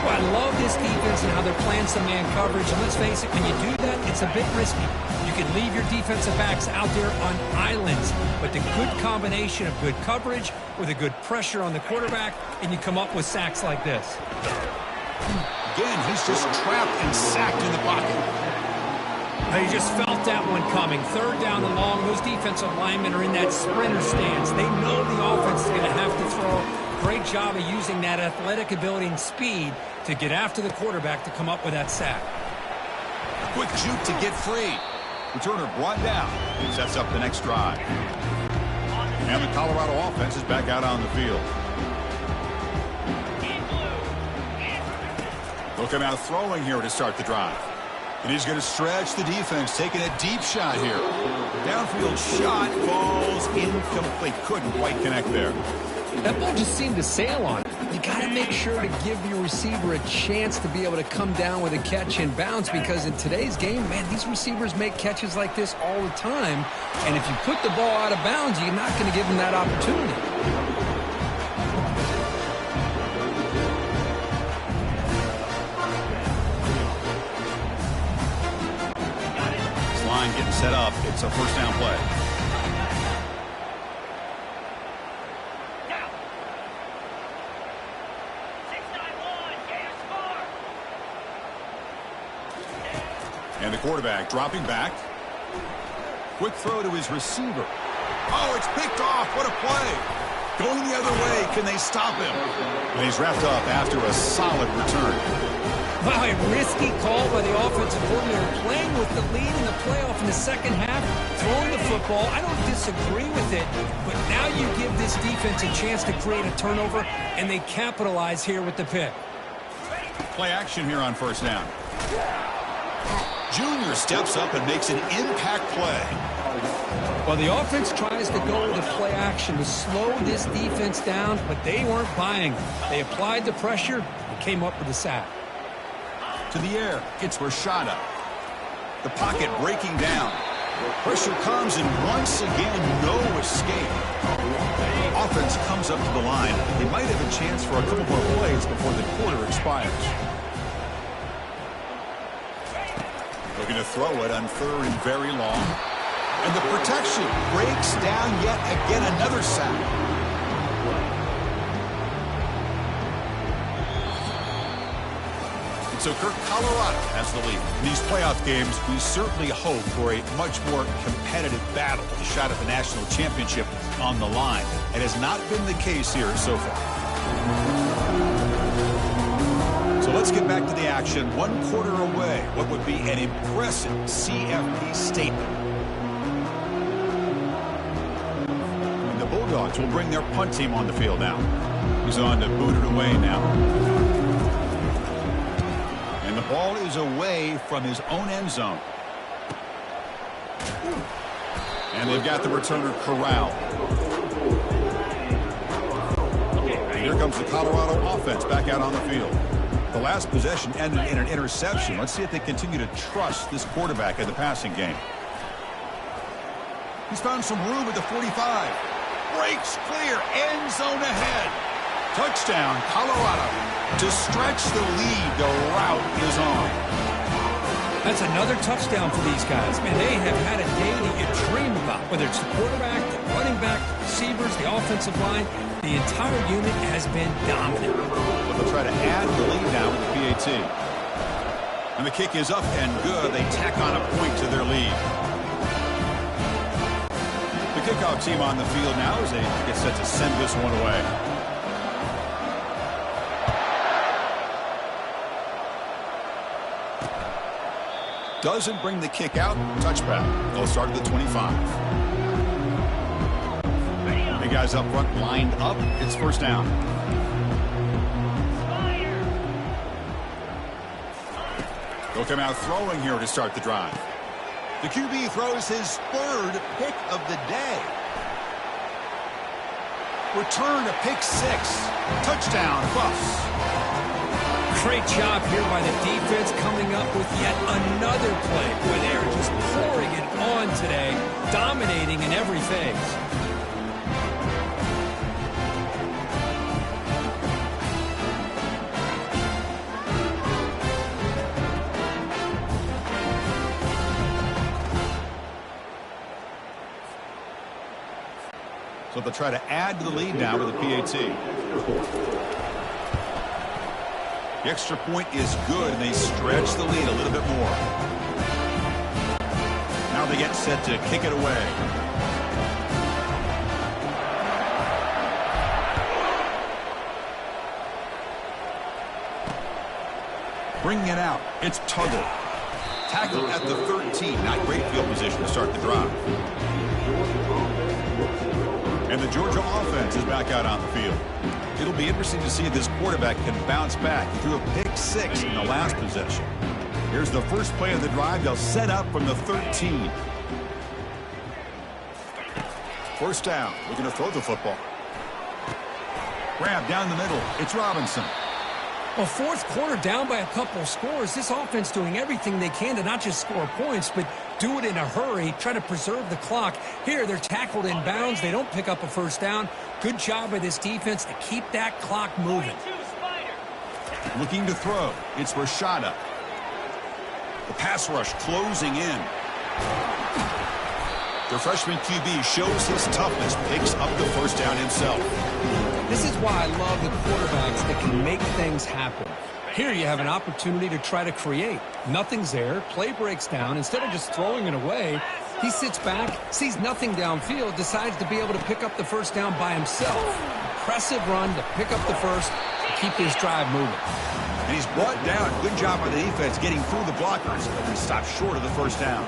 Well, I love this defense and how they're playing some man coverage. And let's face it, when you do that, it's a bit risky. You can leave your defensive backs out there on islands. But the good combination of good coverage with a good pressure on the quarterback, and you come up with sacks like this. Again, he's just trapped and sacked in the pocket. They just felt that one coming. Third down and long. Those defensive linemen are in that sprinter stance. They know the offense is going to have to throw. Great job of using that athletic ability and speed to get after the quarterback to come up with that sack. A quick juke to get free. Returner brought down. He sets up the next drive. And the Colorado offense is back out on the field. They'll come out throwing here to start the drive. And he's going to stretch the defense, taking a deep shot here. Downfield shot falls incomplete. Couldn't quite connect there. That ball just seemed to sail on it. You got to make sure to give your receiver a chance to be able to come down with a catch and bounce, because in today's game, man, these receivers make catches like this all the time. And if you put the ball out of bounds, you're not going to give them that opportunity. This line getting set up. It's a first down play. And the quarterback dropping back. Quick throw to his receiver. Oh, it's picked off. What a play. Going the other way. Can they stop him? And he's wrapped up after a solid return. Wow, a risky call by the offensive coordinator, playing with the lead in the playoff in the second half, throwing the football. I don't disagree with it, but now you give this defense a chance to create a turnover, and they capitalize here with the pick. Play action here on first down. Junior steps up and makes an impact play. Well, the offense tries to go with play action to slow this defense down, but they weren't buying. They applied the pressure and came up with the sack. To the air, it's Rashada. The pocket breaking down. Pressure comes, and once again, no escape. Offense comes up to the line. They might have a chance for a couple more plays before the quarter expires. Looking to throw it on third and very long. And the protection breaks down yet again, another sack. And so Kirk, Colorado has the lead. In these playoff games, we certainly hope for a much more competitive battle with a shot at the national championship on the line. It has not been the case here so far. So let's get back to the action. 1 quarter away. What would be an impressive CFP statement. And the Bulldogs will bring their punt team on the field now. He's on to boot it away now. And the ball is away from his own end zone. And they've got the returner corralled. And here comes the Colorado offense back out on the field. The last possession ended in an interception. Let's see if they continue to trust this quarterback in the passing game. He's found some room at the 45. Breaks clear. End zone ahead. Touchdown, Colorado. To stretch the lead, the route is on. That's another touchdown for these guys. Man, they have had a day that you dream about. Whether it's the quarterback, the running back, the receivers, the offensive line, the entire unit has been dominant. They'll try to add the lead now with the PAT. And the kick is up and good. They tack on a point to their lead. The kickoff team on the field now as they get set to send this one away. Doesn't bring the kick out. Touchback. They'll start at the 25. The guys up front lined up. It's first down. They'll come out throwing here to start the drive. The QB throws his third pick of the day. Return to pick 6. Touchdown, Buffs. Great job here by the defense coming up with yet another play where they are just pouring it on today, dominating in every phase. they'll try to add to the lead now with a PAT. The extra point is good, and they stretch the lead a little bit more. Now they get set to kick it away. Bringing it out, it's Tuggle. Tackle at the 13. Not great field position to start the drive. And the Georgia offense is back out on the field. It'll be interesting to see if this quarterback can bounce back. He threw a pick-6 in the last possession. Here's the first play of the drive. They'll set up from the 13. First down. Looking to throw the football. Grab down the middle. It's Robinson. Well, fourth quarter down by a couple of scores. This offense doing everything they can to not just score points, but do it in a hurry, try to preserve the clock. Here, they're tackled in bounds. They don't pick up a first down. Good job by this defense to keep that clock moving. Looking to throw. It's Rashada. The pass rush closing in. The freshman QB shows his toughness, picks up the first down himself. This is why I love the quarterbacks that can make things happen. Here you have an opportunity to try to create. Nothing's there. Play breaks down. Instead of just throwing it away, he sits back, sees nothing downfield, decides to be able to pick up the first down by himself. Impressive run to pick up the first to keep this drive moving. And he's brought down. Good job by the defense getting through the blockers, but he stopped short of the first down.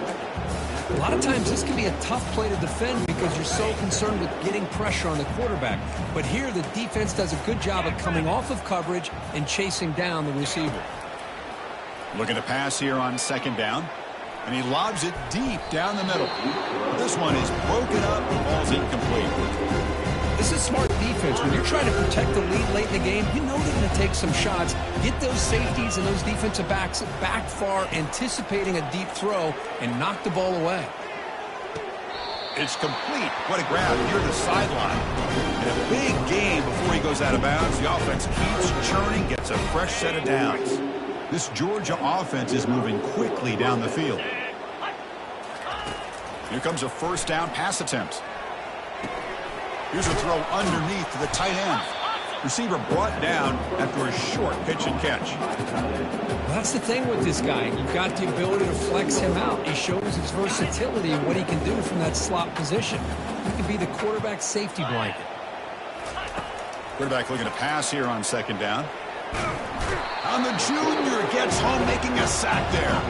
A lot of times this can be a tough play to defend because you're so concerned with getting pressure on the quarterback. But here the defense does a good job of coming off of coverage and chasing down the receiver. Looking to pass here on second down. And he lobs it deep down the middle. But this one is broken up. The ball's incomplete. This is smart defense. When you're trying to protect the lead late in the game, you know they're going to take some shots. Get those safeties and those defensive backs back far, anticipating a deep throw, and knock the ball away. It's complete. What a grab near the sideline. And a big game before he goes out of bounds. The offense keeps churning, gets a fresh set of downs. This Georgia offense is moving quickly down the field. Here comes a first down pass attempt. Here's a throw underneath to the tight end. Receiver brought down after a short pitch and catch. Well, that's the thing with this guy. You've got the ability to flex him out. He shows his versatility and what he can do from that slot position. He can be the quarterback's safety blanket. Quarterback looking to pass here on second down. And the junior gets home, making a sack there.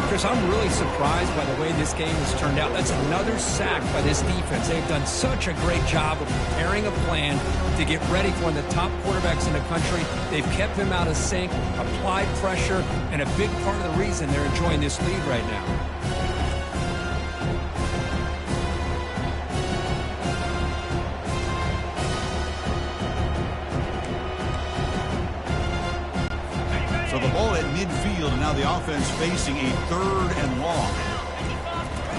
Chris, I'm really surprised by the way this game has turned out. That's another sack by this defense. They've done such a great job of preparing a plan to get ready for one of the top quarterbacks in the country. They've kept him out of sync, applied pressure, and a big part of the reason they're enjoying this lead right now. So the ball at midfield, and now the offense facing a third and long.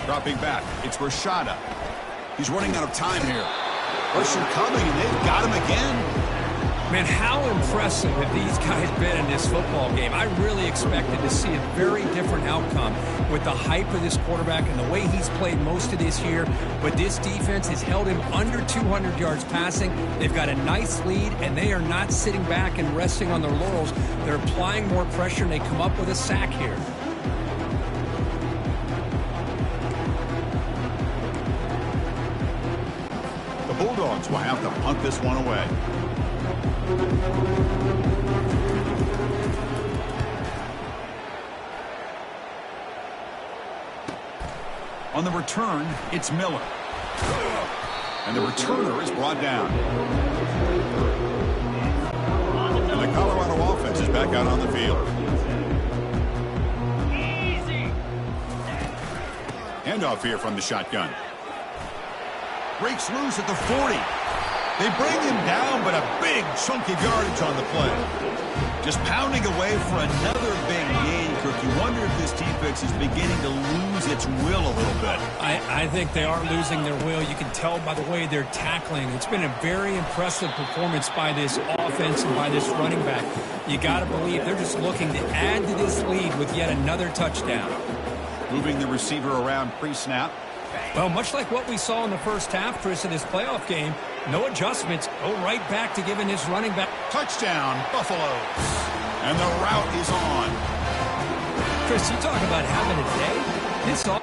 Dropping back, it's Rashada. He's running out of time here. Pressure coming, and they've got him again. Man, how impressive have these guys been in this football game? I really expected to see a very different outcome with the hype of this quarterback and the way he's played most of this year. But this defense has held him under 200 yards passing. They've got a nice lead, and they are not sitting back and resting on their laurels. They're applying more pressure, and they come up with a sack here. The Bulldogs will have to punt this one away. On the return, it's Miller. And the returner is brought down. And the Colorado offense is back out on the field. Handoff here from the shotgun. Breaks loose at the 40. They bring him down, but a big chunk of yardage on the play. Just pounding away for another big gain, Kirk. You wonder if this defense is beginning to lose its will a little bit. I think they are losing their will. You can tell by the way they're tackling. It's been a very impressive performance by this offense and by this running back. You got to believe they're just looking to add to this lead with yet another touchdown. Moving the receiver around pre-snap. Well, much like what we saw in the first half, Chris, in this playoff game, no adjustments. Go right back to giving his running back. Touchdown, Buffalo. And the route is on. Chris, you talk about having a day. This all.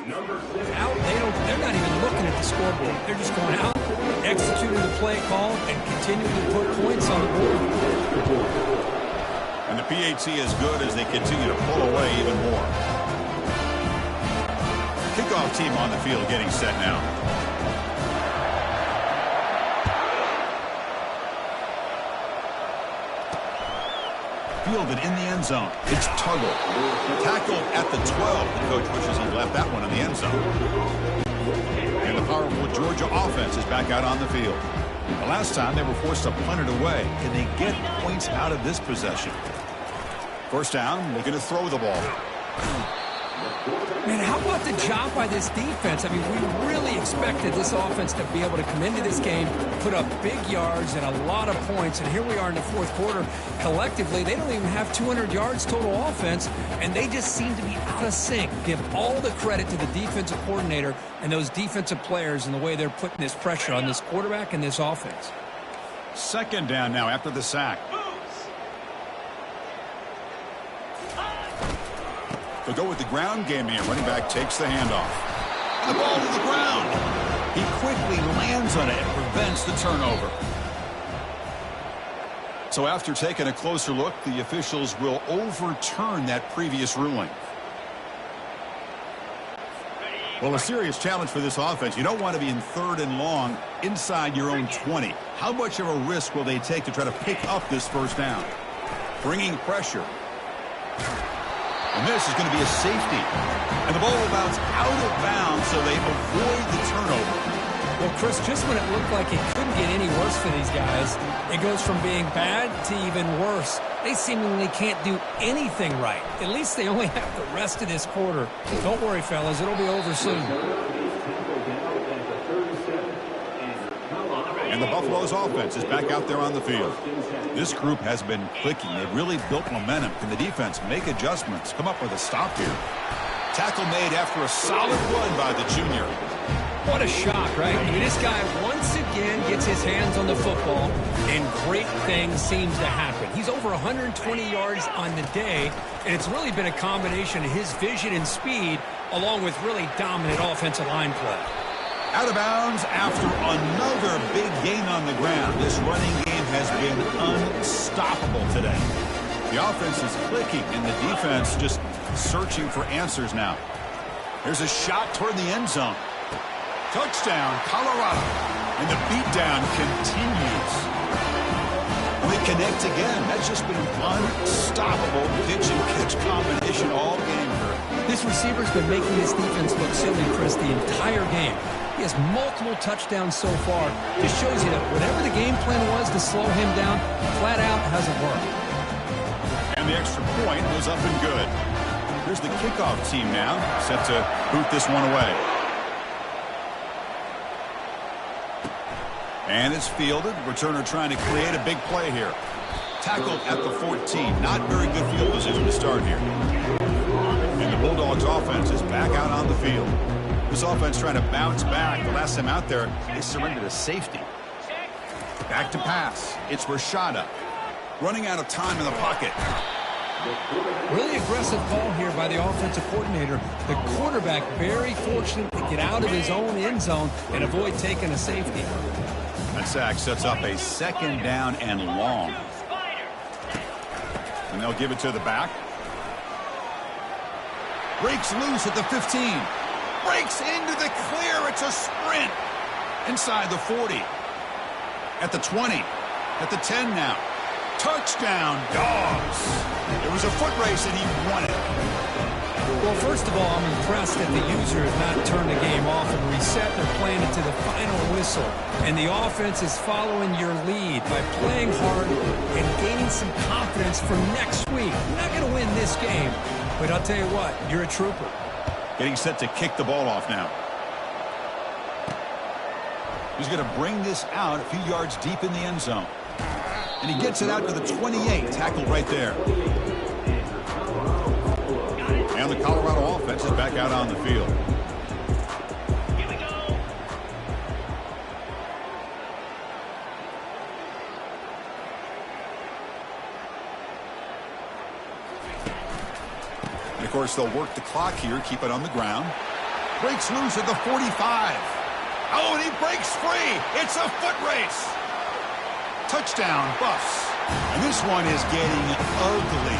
They're not even looking at the scoreboard. They're just going out, executing the play call, and continuing to put points on the board. And the PAT is good as they continue to pull away even more. Kickoff team on the field getting set now. Fielded in the end zone. It's Tuggle. Tackled at the 12. The coach wishes he left that one in the end zone. And the powerful Georgia offense is back out on the field. The last time they were forced to punt it away. Can they get points out of this possession? First down, they're going to throw the ball. Man, how about the job by this defense? I mean, we really expected this offense to be able to come into this game, put up big yards and a lot of points, and here we are in the fourth quarter. Collectively, they don't even have 200 yards total offense, and they just seem to be out of sync. Give all the credit to the defensive coordinator and those defensive players and the way they're putting this pressure on this quarterback and this offense. Second down now after the sack. They'll go with the ground game here. Running back takes the handoff. And the ball to the ground. He quickly lands on it and prevents the turnover. So after taking a closer look, the officials will overturn that previous ruling. Well, a serious challenge for this offense. You don't want to be in 3rd and long inside your own 20. How much of a risk will they take to try to pick up this first down? Bringing pressure. And this is going to be a safety. And the ball will bounce out of bounds, so they avoid the turnover. Well, Chris, just when it looked like it couldn't get any worse for these guys, it goes from being bad to even worse. They seemingly can't do anything right. At least they only have the rest of this quarter. Don't worry, fellas. It'll be over soon. And the Buffalo's offense is back out there on the field. This group has been clicking. They've really built momentum. Can the defense make adjustments? Come up with a stop here. Tackle made after a solid run by the junior. What a shock, right? I mean, this guy once again gets his hands on the football, and great things seems to happen. He's over 120 yards on the day, and it's really been a combination of his vision and speed, along with really dominant offensive line play. Out of bounds after another big gain on the ground. This running game has been unstoppable today. The offense is clicking, and the defense just searching for answers now. There's a shot toward the end zone. Touchdown, Colorado. And the beatdown continues. They connect again. That's just been unstoppable pitch and catch combination all game. This receiver's been making this defense look silly, Chris, the entire game. He has multiple touchdowns so far. Just shows you that whatever the game plan was to slow him down, flat out hasn't worked. And the extra point goes up and good. Here's the kickoff team now, set to boot this one away. And it's fielded. Returner trying to create a big play here. Tackled at the 14. Not very good field position to start here. And the Bulldogs offense is back out on the field. This offense trying to bounce back. The last time out there, they surrendered a safety. Back to pass. It's Rashada. Running out of time in the pocket. Really aggressive call here by the offensive coordinator. The quarterback very fortunate to get out of his own end zone and avoid taking a safety. That sack sets up a 2nd down and long. And they'll give it to the back. Breaks loose at the 15. Breaks into the clear. It's a sprint. Inside the 40. At the 20. At the 10 now. Touchdown, Dogs. It was a foot race and he won it. Well, first of all, I'm impressed that the user has not turned the game off and reset. They're playing it to the final whistle. And the offense is following your lead by playing hard and gaining some confidence for next week. You're not going to win this game, but I'll tell you what, you're a trooper. Getting set to kick the ball off now. He's going to bring this out a few yards deep in the end zone. And he gets it out to the 28, tackled right there. And the Colorado offense is back out on the field. Here we go. And, of course, they'll work the clock here, keep it on the ground. Breaks loose at the 45. Oh, and he breaks free. It's a foot race. Touchdown, Buffs. And this one is getting ugly.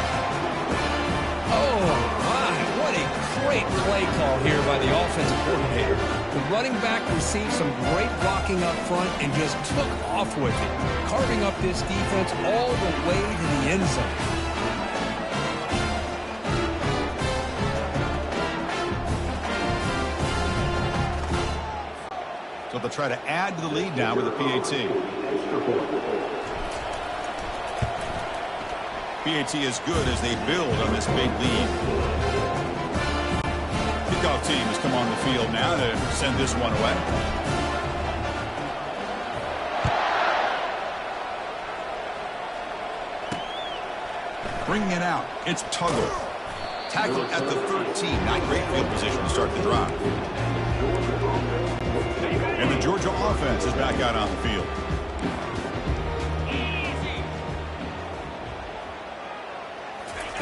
Oh, my. What a great play call here by the offensive coordinator. The running back received some great blocking up front and just took off with it, carving up this defense all the way to the end zone. So they'll try to add to the lead now with a PAT. PAT is good as they build on this big lead. Kickoff team has come on the field now to send this one away. Bringing it out, it's Tuggle. Tackled at the 13. Not great field position to start the drive. And the Georgia offense is back out on the field.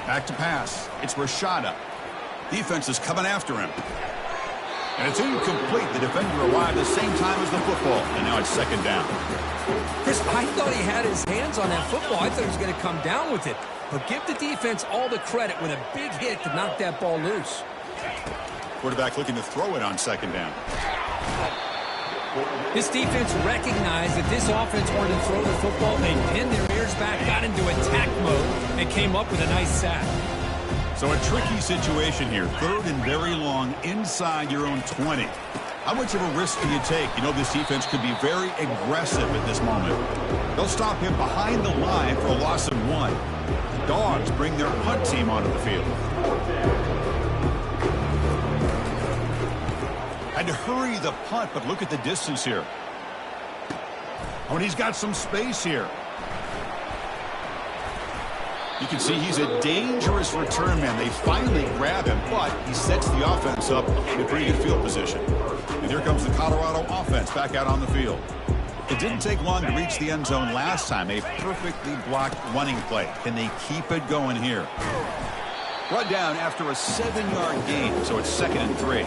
Back to pass. It's Rashada. Defense is coming after him. And it's incomplete. The defender arrived the same time as the football. And now it's second down. Chris, I thought he had his hands on that football. I thought he was going to come down with it. But give the defense all the credit with a big hit to knock that ball loose. Quarterback looking to throw it on second down. This defense recognized that this offense wanted to throw the football. They pinned their ears back, got into attack mode, and came up with a nice sack. So a tricky situation here. Third and very long inside your own 20. How much of a risk do you take? You know this defense could be very aggressive at this moment. They'll stop him behind the line for a loss of 1. The Dogs bring their hunt team onto the field. Had to hurry the punt, but look at the distance here. Oh, and he's got some space here. You can see he's a dangerous return man. They finally grab him, but he sets the offense up in a pretty good field position. And here comes the Colorado offense back out on the field. It didn't take long to reach the end zone last time. A perfectly blocked running play. Can they keep it going here? Brought down after a 7-yard gain, so it's 2nd and 3.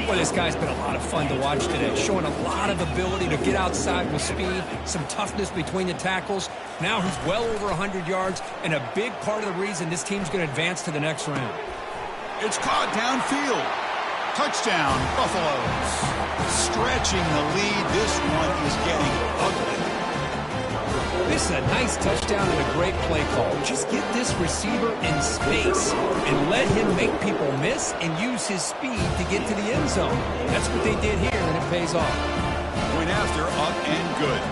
Well, this guy's been a lot of fun to watch today, showing a lot of ability to get outside with speed, some toughness between the tackles. Now he's well over 100 yards, and a big part of the reason this team's going to advance to the next round. It's caught downfield. Touchdown, Buffaloes. Stretching the lead. This one is getting ugly. This is a nice touchdown and a great play call. Just get this receiver in space and let him make people miss and use his speed to get to the end zone. That's what they did here, and it pays off. Point after, up and good.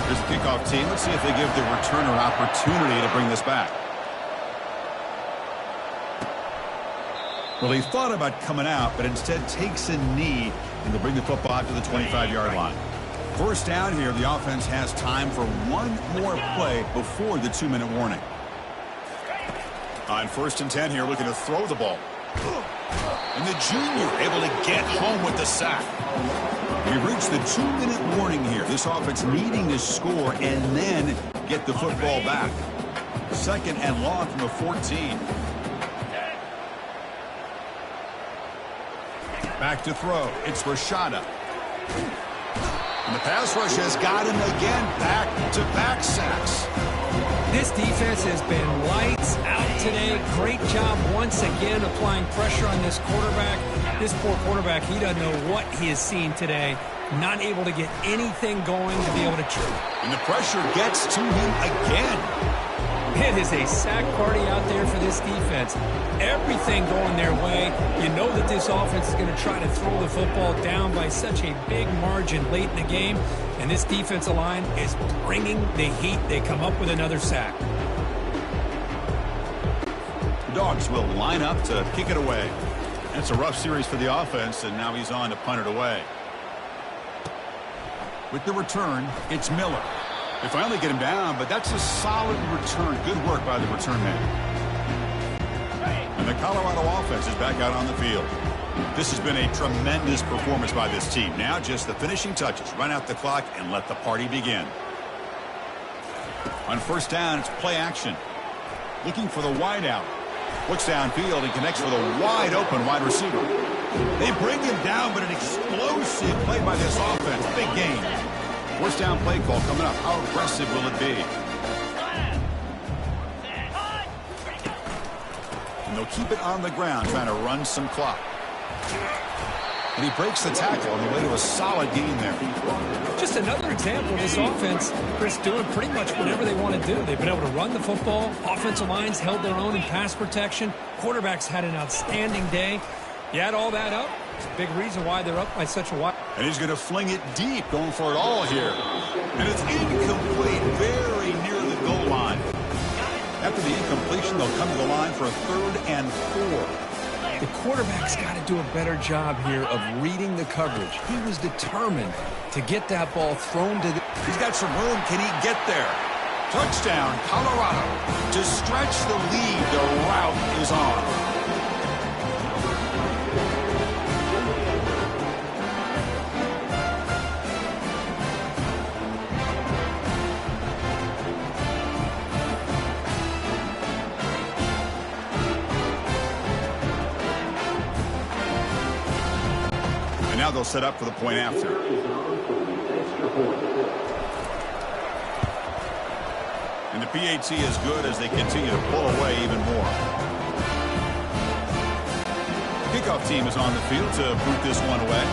Here's the kickoff team. Let's see if they give the returner an opportunity to bring this back. Well, he thought about coming out, but instead takes a knee and to bring the football out to the 25-yard line. First down here, the offense has time for one more play before the 2-minute warning. On 1st and 10 here, looking to throw the ball. And the junior able to get home with the sack. We've reached the 2-minute warning here. This offense needing to score and then get the football back. 2nd and long from the 14. Back to throw. It's Rashada. And the pass rush has got him again. Back-to-back sacks. This defense has been lights out today. Great job once again applying pressure on this quarterback. This poor quarterback, he doesn't know what he has seen today. Not able to get anything going to be able to... And the pressure gets to him again. It is a sack party out there for this defense. Everything going their way. You know that this offense is going to try to throw the football down by such a big margin late in the game. And this defensive line is bringing the heat. They come up with another sack. The Dogs will line up to kick it away. It's a rough series for the offense, and now he's on to punt it away. With the return, it's Miller. They finally get him down, but that's a solid return. Good work by the return man. And the Colorado offense is back out on the field. This has been a tremendous performance by this team. Now just the finishing touches. Run out the clock and let the party begin. On 1st down, it's play action. Looking for the wide out. Looks downfield and connects with a wide open wide receiver. They bring him down, but an explosive play by this offense. Big game. 1st down play call coming up. How aggressive will it be? And they'll keep it on the ground, trying to run some clock. And he breaks the tackle on the way to a solid gain there. Just another example of this offense, Chris, doing pretty much whatever they want to do. They've been able to run the football. Offensive lines held their own in pass protection. Quarterbacks had an outstanding day. You add all that up, it's a big reason why they're up by such a wide. And he's going to fling it deep, going for it all here. And it's incomplete, very near the goal line. After the incompletion, they'll come to the line for a 3rd and 4. The quarterback's got to do a better job here of reading the coverage. He was determined to get that ball thrown to the... He's got some room. Can he get there? Touchdown, Colorado. To stretch the lead, the route is on. they'll set up for the point after. And the PAT is good as they continue to pull away even more. The kickoff team is on the field to boot this one away.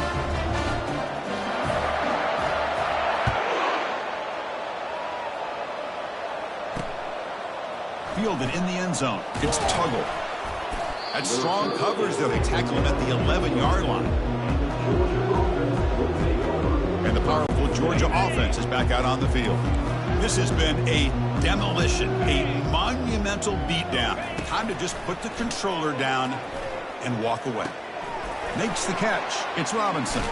Fielded in the end zone. It's Tuggle. That's strong coverage, though. They tackle him at the 11-yard line. And the powerful Georgia offense is back out on the field. This has been a demolition, a monumental beatdown. Time to just put the controller down and walk away. Makes the catch. It's Robinson.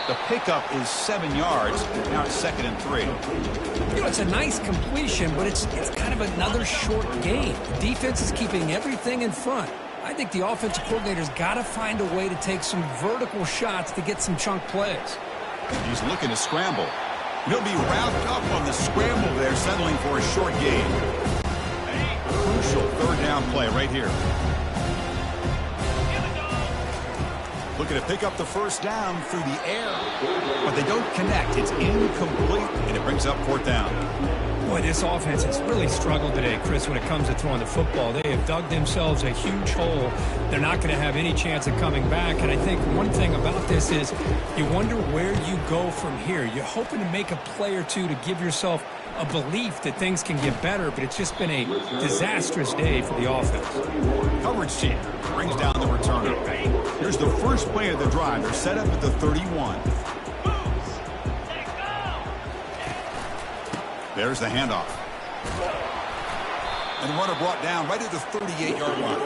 The pickup is 7 yards. Now it's 2nd and 3. You know, it's a nice completion, but it's kind of another short game. The defense is keeping everything in front. I think the offensive coordinator's got to find a way to take some vertical shots to get some chunk plays. He's looking to scramble. He'll be wrapped up on the scramble there, settling for a short gain. Crucial 3rd down play right here. Looking to pick up the 1st down through the air. But they don't connect. It's incomplete, and it brings up 4th down. Boy, this offense has really struggled today, Chris, when it comes to throwing the football. They have dug themselves a huge hole. They're not going to have any chance of coming back. And I think one thing about this is you wonder where you go from here. You're hoping to make a play or two to give yourself a belief that things can get better, but it's just been a disastrous day for the offense. Coverage team brings down the returner. Here's the first play of the drive. They're set up at the 31. There's the handoff. And the runner brought down right at the 38-yard line.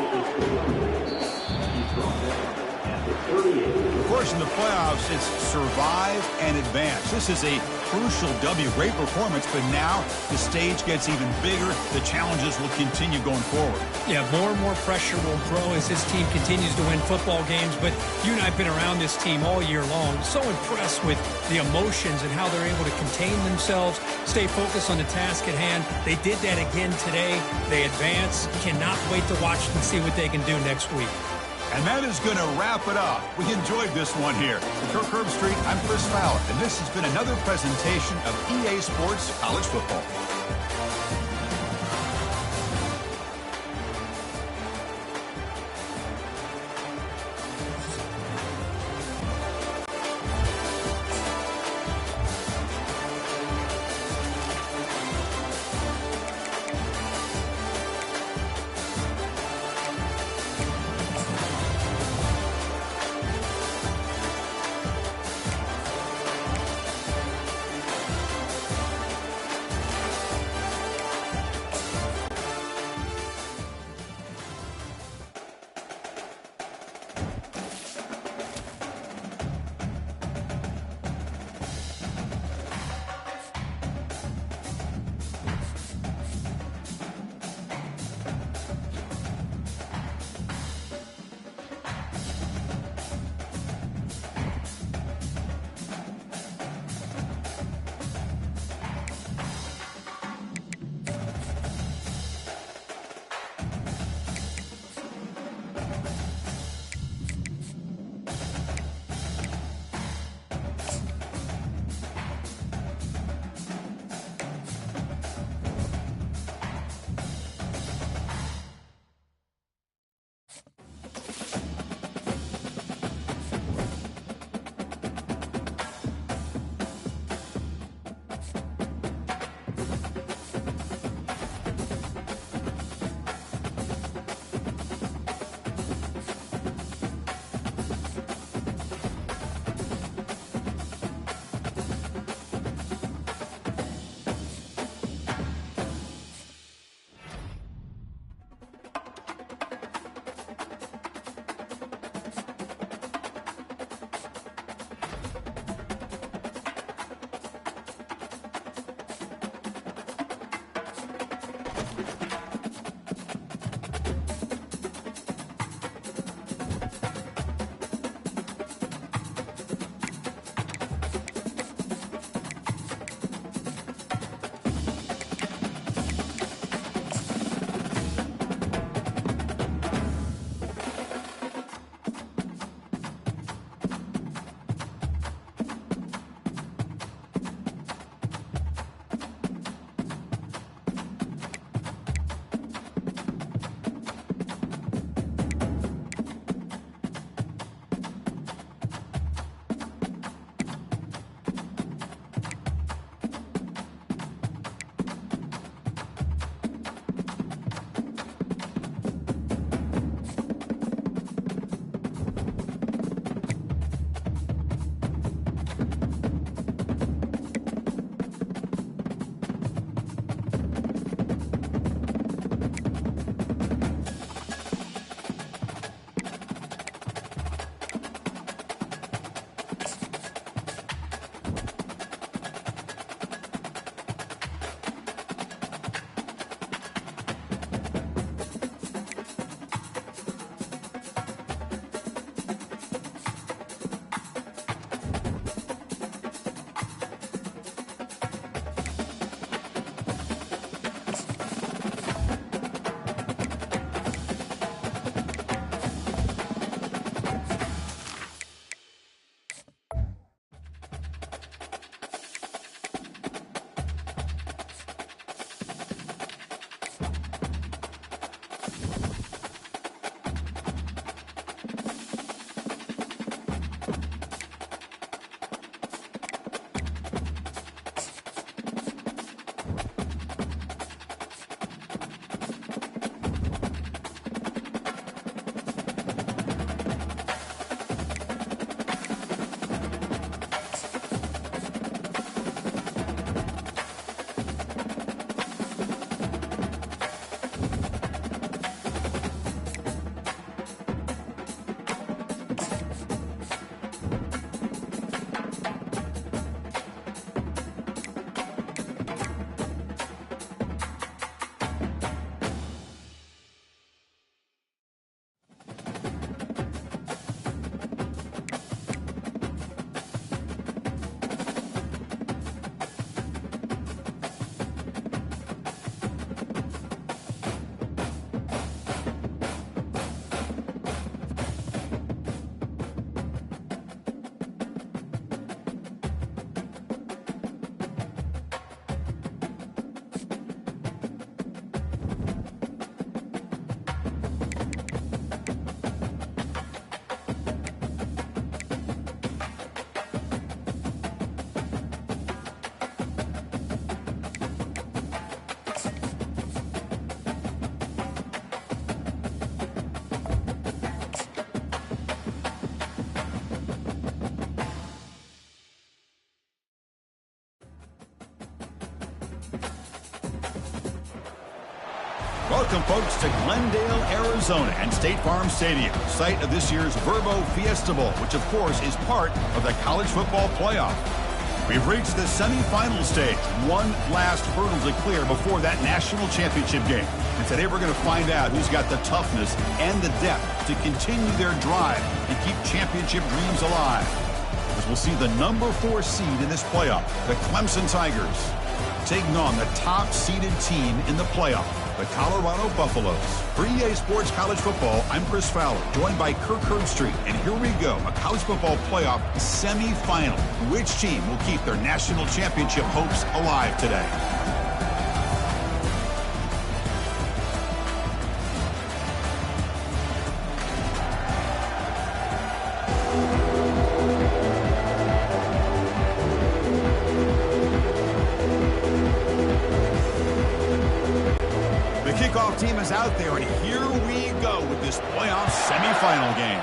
Of course, in the playoffs, it's survive and advance. This is a crucial W. Great performance, but now the stage gets even bigger. The challenges will continue going forward. Yeah, more and more pressure will grow as this team continues to win football games. But you and I have been around this team all year long. So impressed with the emotions and how they're able to contain themselves, stay focused on the task at hand. They did that again today. They advance. Cannot wait to watch them and see what they can do next week. And that is going to wrap it up. We enjoyed this one here. For Kirk Herbstreit, I'm Chris Fowler, and this has been another presentation of EA Sports College Football. Welcome, folks, to Glendale, Arizona and State Farm Stadium, site of this year's Verbo Fiesta Bowl, which, of course, is part of the college football playoff. We've reached the semifinal stage, one last hurdle to clear before that national championship game. And today we're going to find out who's got the toughness and the depth to continue their drive and keep championship dreams alive. As we'll see the number 4 seed in this playoff, the Clemson Tigers, taking on the top-seeded team in the playoff, the Colorado Buffaloes. For EA Sports College Football, I'm Chris Fowler, joined by Kirk Herbstreit. And here we go, a college football playoff semifinal. Which team will keep their national championship hopes alive today? Team is out there, and here we go with this playoff semifinal game.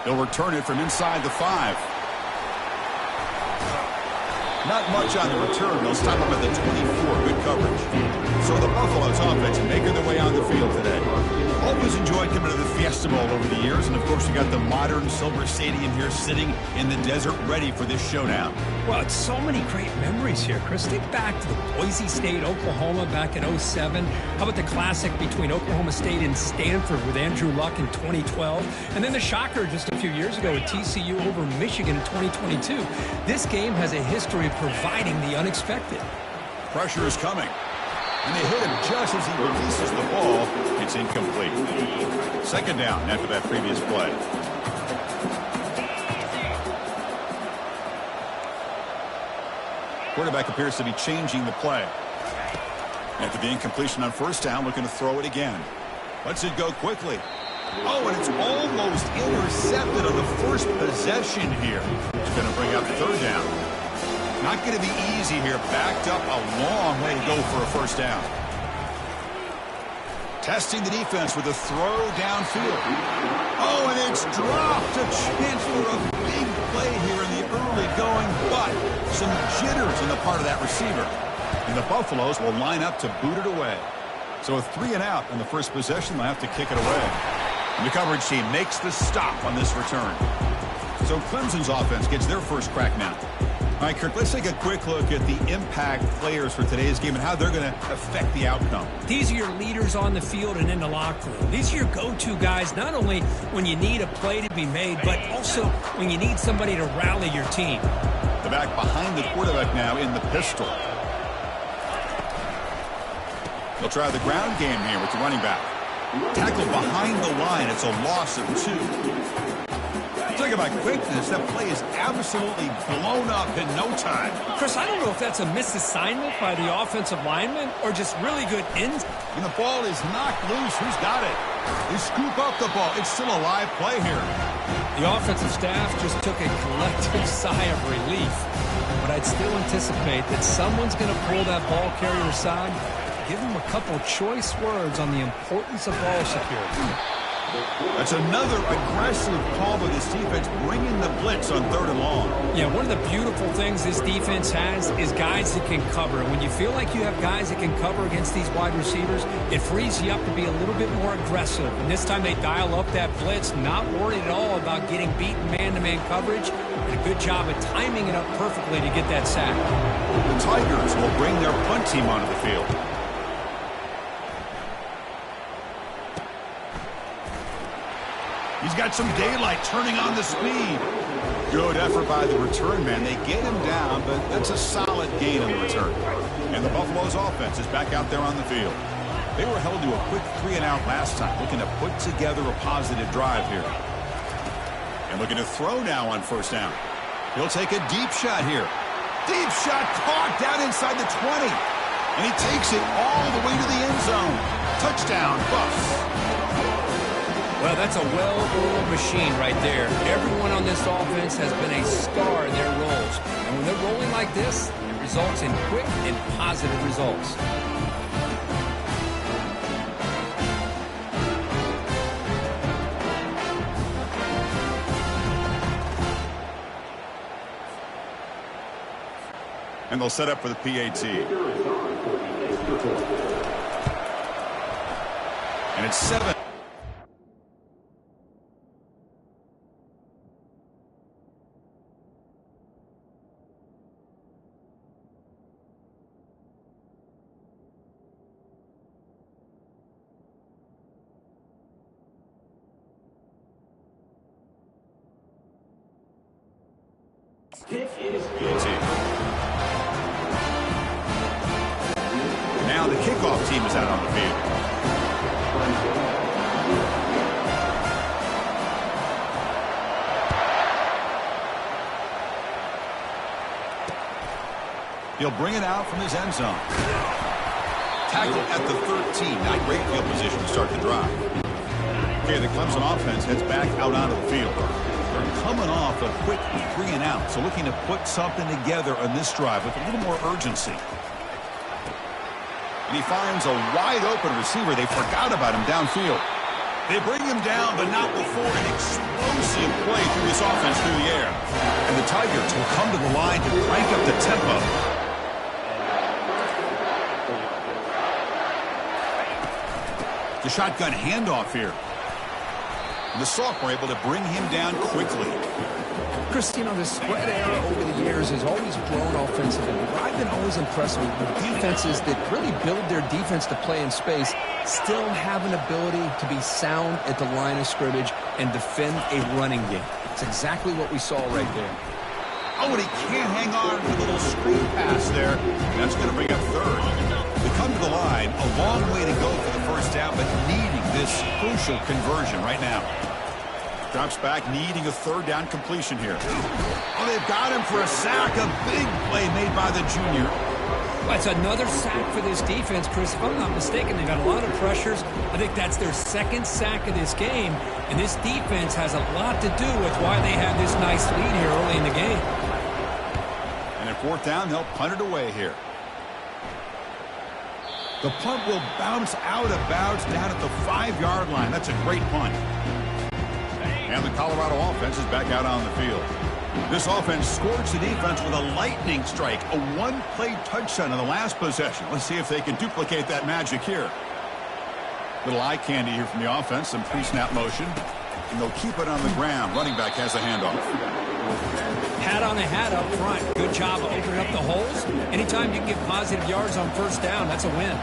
They'll return it from inside the 5. Not much on the return. They'll stop him at the 24. Good coverage. So the Buffaloes offense making their way on the field today. Always enjoyed coming to the Fiesta Bowl over the years, and of course you got the modern Silver Stadium here sitting in the desert ready for this showdown. Well, it's so many great memories here, Chris. Think back to the Boise State, Oklahoma back in '07. How about the classic between Oklahoma State and Stanford with Andrew Luck in 2012? And then the shocker just a few years ago with TCU over Michigan in 2022. This game has a history of providing the unexpected. Pressure is coming. And they hit him just as he releases the ball. It's incomplete. Second down after that previous play. Quarterback appears to be changing the play. After the incompletion on first down, looking to throw it again. Lets it go quickly. Oh, and it's almost intercepted on the first possession here. It's going to bring up third down. Not going to be easy here. Backed up a long way to go for a first down. Testing the defense with a throw downfield. Oh, and it's dropped. A chance for a big play here in the early going, but some jitters on the part of that receiver. And the Buffaloes will line up to boot it away. So a 3 and out on the first possession. They'll have to kick it away. And the coverage team makes the stop on this return. So Clemson's offense gets their first crack now. All right, Kirk, let's take a quick look at the impact players for today's game and how they're going to affect the outcome. These are your leaders on the field and in the locker room. These are your go-to guys, not only when you need a play to be made, but also when you need somebody to rally your team. The back behind the quarterback now in the pistol. They'll try the ground game here with the running back. Tackle behind the line. It's a loss of 2. Talk about quickness. That play is absolutely blown up in no time. Chris, I don't know if that's a misassignment by the offensive lineman or just really good ins. And the ball is knocked loose. Who's got it? They scoop up the ball. It's still a live play here. The offensive staff just took a collective sigh of relief. But I'd still anticipate that someone's going to pull that ball carrier aside, give him a couple choice words on the importance of ball security. That's another aggressive call by this defense, bringing the blitz on 3rd and long. Yeah, one of the beautiful things this defense has is guys that can cover. When you feel like you have guys that can cover against these wide receivers, it frees you up to be a little bit more aggressive. And this time they dial up that blitz, not worried at all about getting beaten man-to-man coverage. And a good job of timing it up perfectly to get that sack. The Tigers will bring their punt team onto the field. He's got some daylight, turning on the speed. Good effort by the return man. They get him down, but that's a solid gain on the return. And the Buffaloes offense is back out there on the field. They were held to a quick 3 and out last time, looking to put together a positive drive here. And looking to throw now on first down. He'll take a deep shot here. Deep shot caught down inside the 20. And he takes it all the way to the end zone. Touchdown, Buffs. Well, that's a well-oiled machine right there. Everyone on this offense has been a star in their roles. And when they're rolling like this, it results in quick and positive results. And they'll set up for the PAT. And it's 7. Now the kickoff team is out on the field. He'll bring it out from his end zone. Tackle at the 13. Not great field position to start the drive. Okay, the Clemson offense heads back out onto the field. They're coming off a quick 3-and-out, so looking to put something together on this drive with a little more urgency. And he finds a wide-open receiver. They forgot about him downfield. They bring him down, but not before an explosive play through this offense through the air. And the Tigers will come to the line to crank up the tempo. The shotgun handoff here. And the Sock were able to bring him down quickly. Chris, you know, the spread era over the years has always grown offensively. But I've been always impressed with defenses that really build their defense to play in space, still have an ability to be sound at the line of scrimmage and defend a running game. It's exactly what we saw right there. Oh, and he can't hang on to the little screen pass there. That's going to bring up third. They come to the line, a long way to go for the first down, but needing this crucial conversion right now. Drops back, needing a third down completion here. Oh, they've got him for a sack. A big play made by the junior. That's another sack for this defense, Chris. If I'm not mistaken, they've got a lot of pressures. I think that's their second sack of this game. And this defense has a lot to do with why they have this nice lead here early in the game. And at fourth down, they'll punt it away here. The punt will bounce out of bounds down at the 5-yard line. That's a great punt. And the Colorado offense is back out on the field. This offense scorched the defense with a lightning strike, a one-play touchdown in the last possession. Let's see if they can duplicate that magic here. Little eye candy here from the offense, some pre-snap motion. And they'll keep it on the ground. Running back has the handoff. Hat on a hat up front. Good job of opening up the holes. Anytime you can get positive yards on first down, that's a win.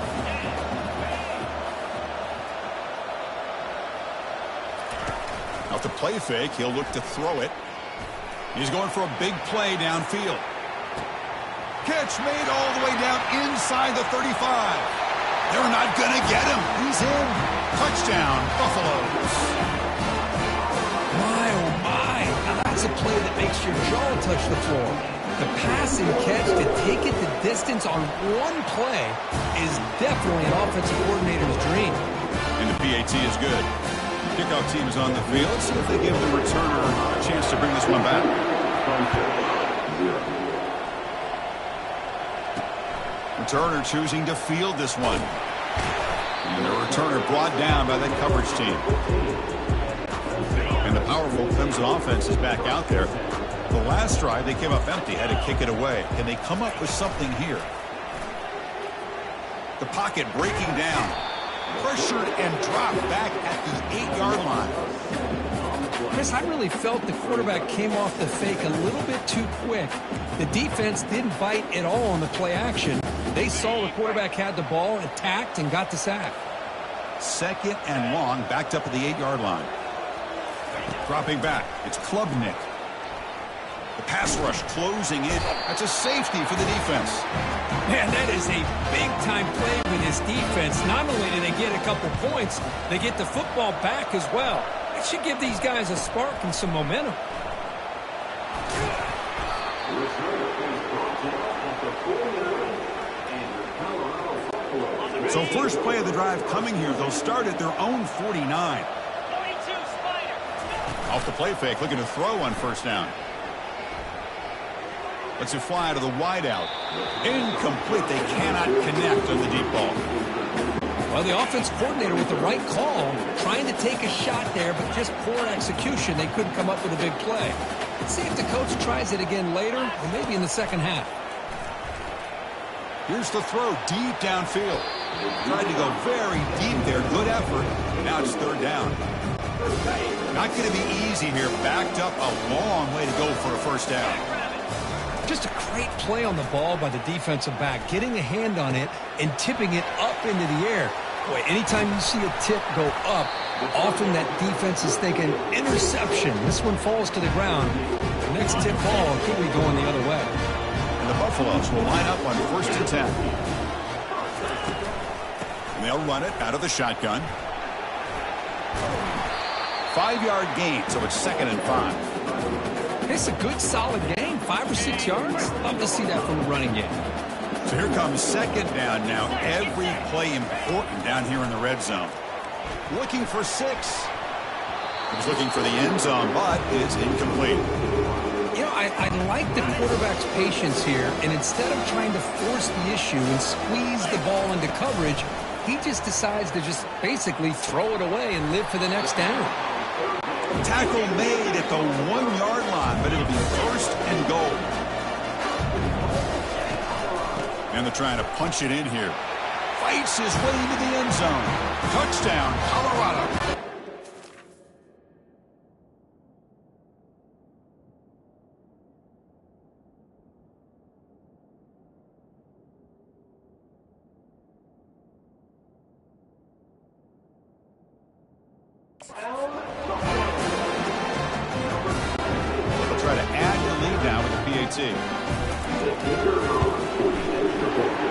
Off the play fake, he'll look to throw it. He's going for a big play downfield. Catch made all the way down inside the 35. They're not going to get him. He's in. Touchdown, Buffaloes. My, oh my. Now that's a play that makes your jaw touch the floor. The pass and catch to take it the distance on one play is definitely an offensive coordinator's dream. And the PAT is good. Kickoff team is on the field. Let's see if they give the returner a chance to bring this one back. Returner choosing to field this one. And the returner brought down by that coverage team. And the powerful Clemson offense is back out there. The last drive, they came up empty, had to kick it away. Can they come up with something here? The pocket breaking down. Pressured and dropped back at the 8-yard line. Chris, I really felt the quarterback came off the fake a little bit too quick. The defense didn't bite at all on the play action. They saw the quarterback had the ball, attacked, and got the sack. Second and long, backed up at the 8-yard line. Dropping back, it's Klubnik. The pass rush closing in. That's a safety for the defense. Man, that is a big-time play for this defense. Not only do they get a couple points, they get the football back as well. It should give these guys a spark and some momentum. So first play of the drive coming here. They'll start at their own 49. Off the play fake, looking to throw on first down. Lets it fly to the wideout. Incomplete. They cannot connect on the deep ball. Well, the offense coordinator with the right call, trying to take a shot there, but just poor execution. They couldn't come up with a big play. Let's see if the coach tries it again later, or maybe in the second half. Here's the throw deep downfield. Tried to go very deep there. Good effort. Now it's third down. Not going to be easy here. Backed up a long way to go for a first down. Just a great play on the ball by the defensive back, getting a hand on it and tipping it up into the air. Boy, anytime you see a tip go up, often that defense is thinking interception. This one falls to the ground. The next tip ball could be going the other way. And the Buffaloes will line up on 1st and 10. And they'll run it out of the shotgun. 5-yard gain, so it's 2nd and 5. It's a good, solid game. 5 or 6 yards. Love to see that from the running game. So here comes 2nd down now. Every play important down here in the red zone. Looking for 6. He was looking for the end zone, but it's incomplete. You know, I like the quarterback's patience here, and instead of trying to force the issue and squeeze the ball into coverage, he just decides to just basically throw it away and live for the next down. Tackle made at the 1-yard line, but it'll be 1st and goal. And they're trying to punch it in here. Fights his way into the end zone. Touchdown, Colorado. They'll try to add the lead now with the PAT.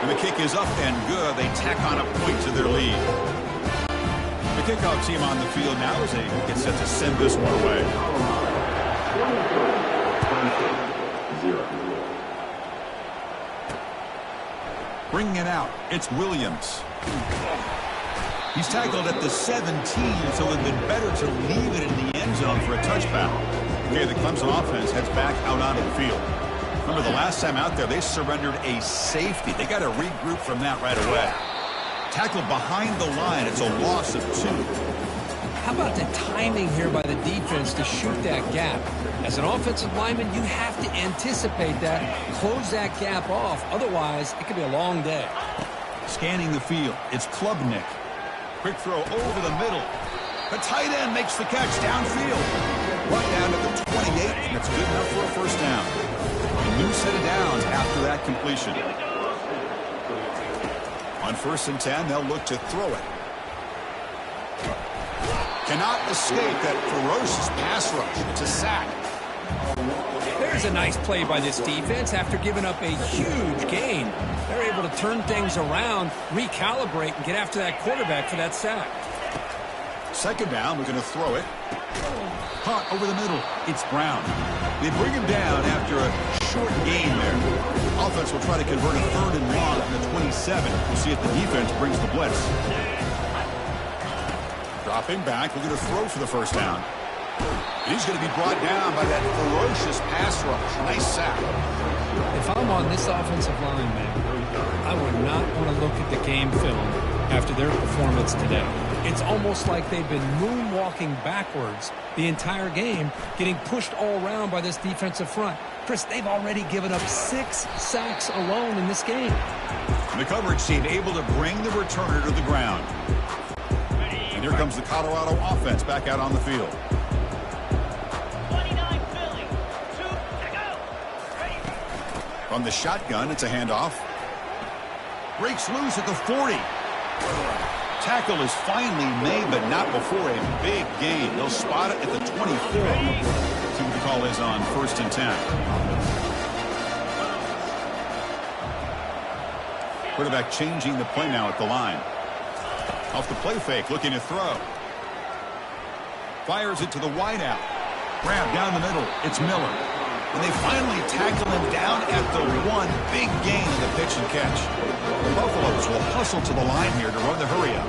And the kick is up and good. They tack on a point to their lead. The kickoff team on the field now as they get set to send this one away. Bringing it out, it's Williams. He's tackled at the 17, so it would have been better to leave it in the end zone for a touchdown. Okay, the Clemson offense heads back out onto the field. Remember, the last time out there, they surrendered a safety. They got to regroup from that right away. Tackled behind the line. It's a loss of 2. How about the timing here by the defense to shoot that gap? As an offensive lineman, you have to anticipate that, close that gap off. Otherwise, it could be a long day. Scanning the field, it's Klubnik. Quick throw over the middle. The tight end makes the catch downfield. Brought down to the 28, and it's good enough for a first down. A new set of downs after that completion. On 1st and 10, they'll look to throw it. Cannot escape that ferocious pass rush. It's a sack. There's a nice play by this defense after giving up a huge gain. They're able to turn things around, recalibrate, and get after that quarterback for that sack. 2nd down, we're going to throw it. Caught over the middle. It's Brown. They bring him down after a short gain there. Offense will try to convert a 3rd and long from the 27. We'll see if the defense brings the blitz. Dropping back, we're going to throw for the first down. He's going to be brought down by that ferocious pass rush. Nice sack. If I'm on this offensive line, man, I would not want to look at the game film after their performance today. It's almost like they've been moonwalking backwards the entire game, getting pushed all around by this defensive front. Chris, they've already given up 6 sacks alone in this game. And the coverage team able to bring the returner to the ground. And here comes the Colorado offense back out on the field. From the shotgun, it's a handoff. Breaks loose at the 40. Tackle is finally made, but not before a big gain. They'll spot it at the 24. See what the call is on 1st and 10. Quarterback changing the play now at the line. Off the play fake, looking to throw. Fires it to the wideout. Grab down the middle. It's Miller. And they finally tackle him down at the 1. Big gain in the pitch and catch. The Buffaloes will hustle to the line here to run the hurry up.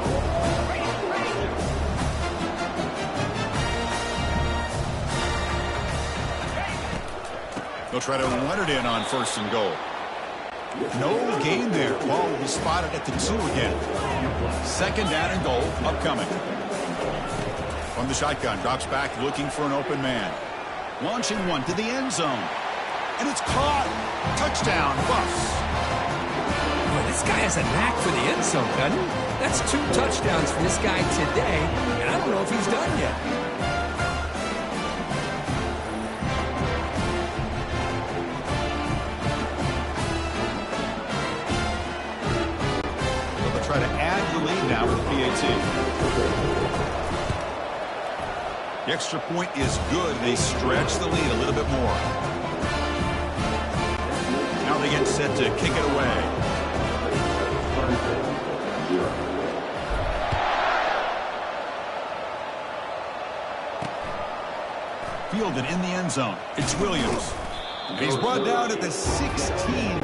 They'll try to run it in on 1st and goal. No gain there. Ball will be spotted at the 2 again. 2nd down and goal upcoming. From the shotgun, drops back looking for an open man. Launching one to the end zone. And it's caught. Touchdown, Buffs. Boy, This guy has a knack for the end zone, doesn't he? That's 2 touchdowns for this guy today, and I don't know if he's done yet. They'll try to add the lead now with the PAT. The extra point is good. They stretch the lead a little bit more. Now they get set to kick it away. Fielded in the end zone. It's Williams. And he's brought down at the 16.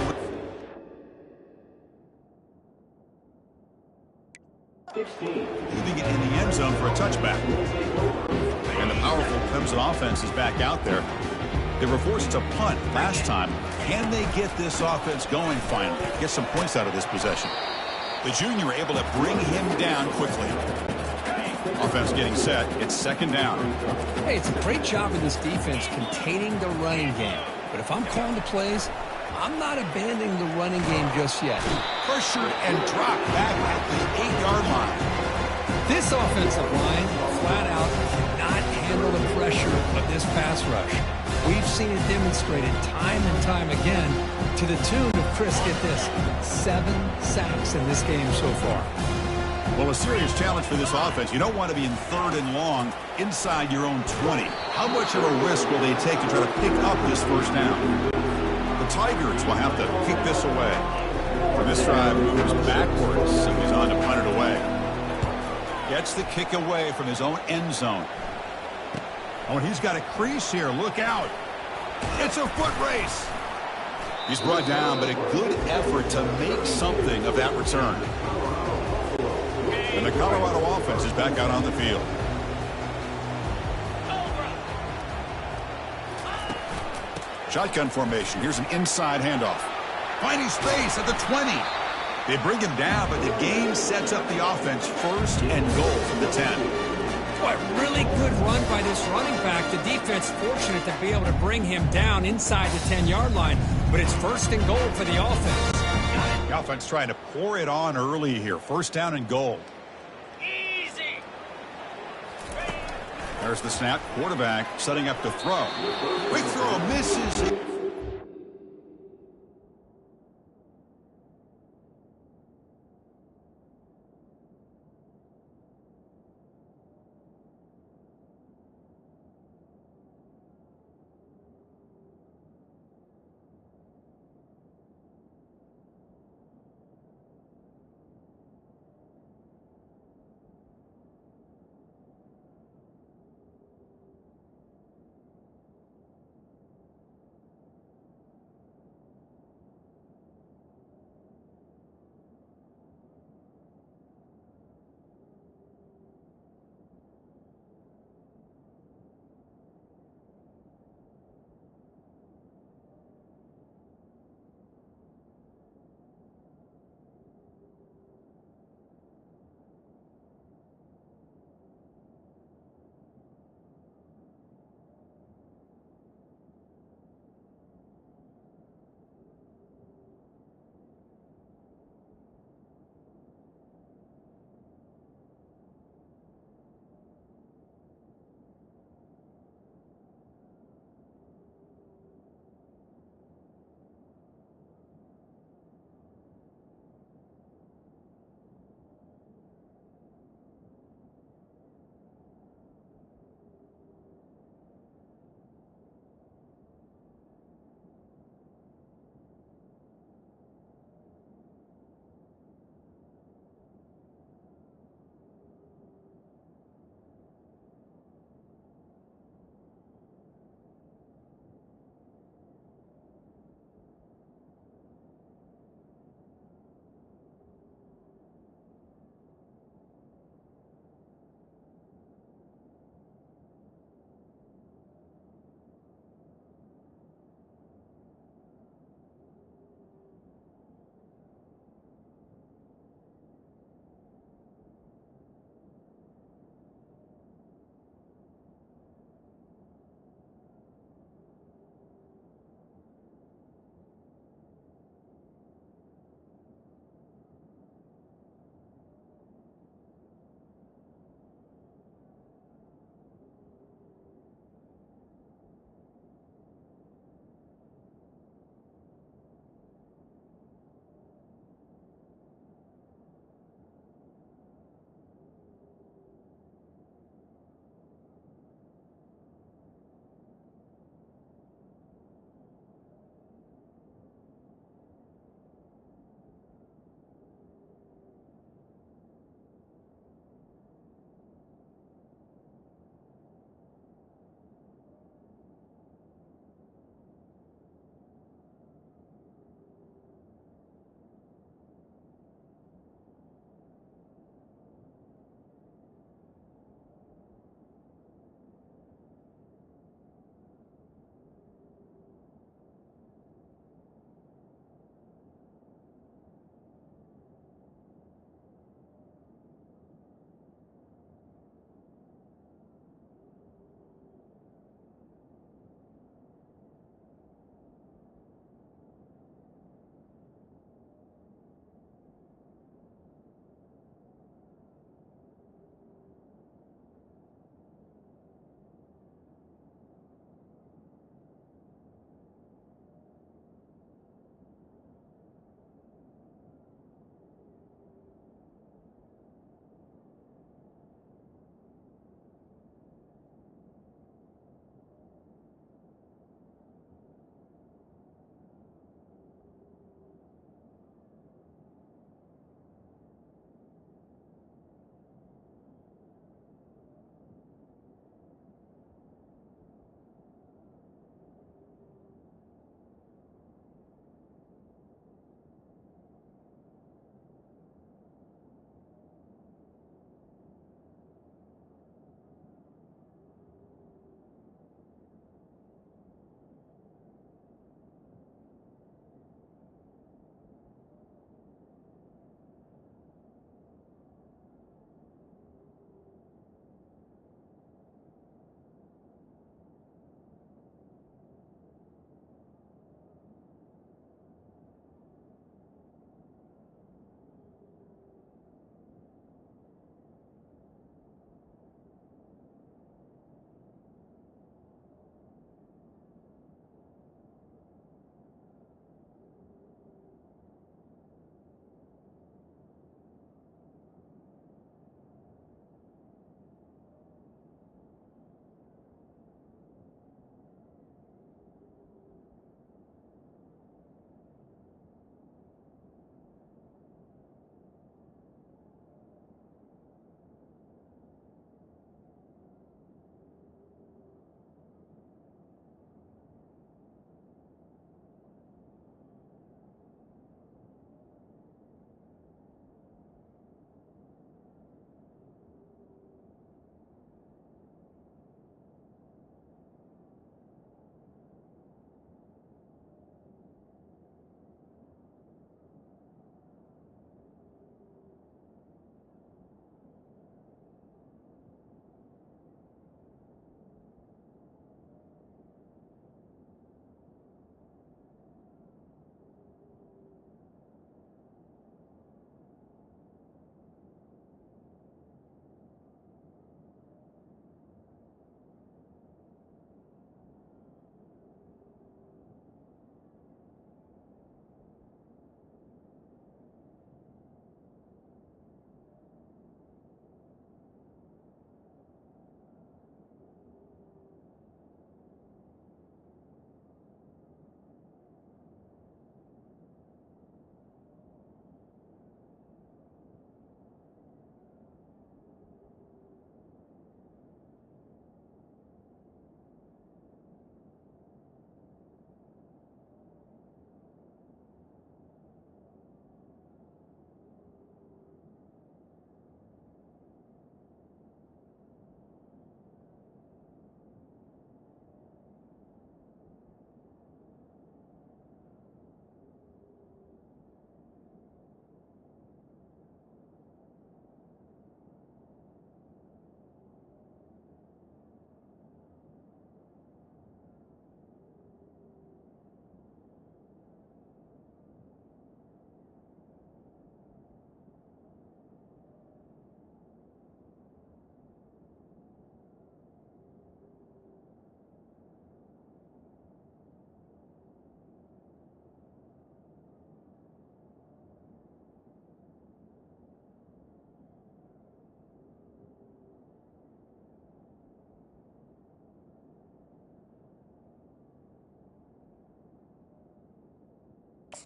Moving it in the end zone for a touchback. And the powerful Clemson offense is back out there. They were forced to punt last time. Can they get this offense going finally? Get some points out of this possession. The junior able to bring him down quickly. Offense getting set. It's second down. Hey, it's a great job of this defense containing the running game. But if I'm calling the plays, I'm not abandoning the running game just yet. Pressured and dropped back at the 8-yard line. This offensive line, flat out, cannot handle the pressure of this pass rush. We've seen it demonstrated time and time again to the tune of, Chris, get this, 7 sacks in this game so far. Well, a serious challenge for this offense. You don't want to be in 3rd and long inside your own 20. How much of a risk will they take to try to pick up this first down? The Tigers will have to kick this away. For this drive moves backwards, and he's on to punt it away. Gets the kick away from his own end zone. Oh, and he's got a crease here. Look out. It's a foot race. He's brought down, but a good effort to make something of that return. And the Colorado offense is back out on the field. Shotgun formation. Here's an inside handoff. Finding space at the 20. They bring him down, but the game sets up the offense 1st and goal from the 10. Boy, really good run by this running back. The defense fortunate to be able to bring him down inside the 10-yard line, but it's 1st and goal for the offense. The offense trying to pour it on early here. 1st down and goal. Easy. There's the snap. Quarterback setting up to throw. Quick throw misses.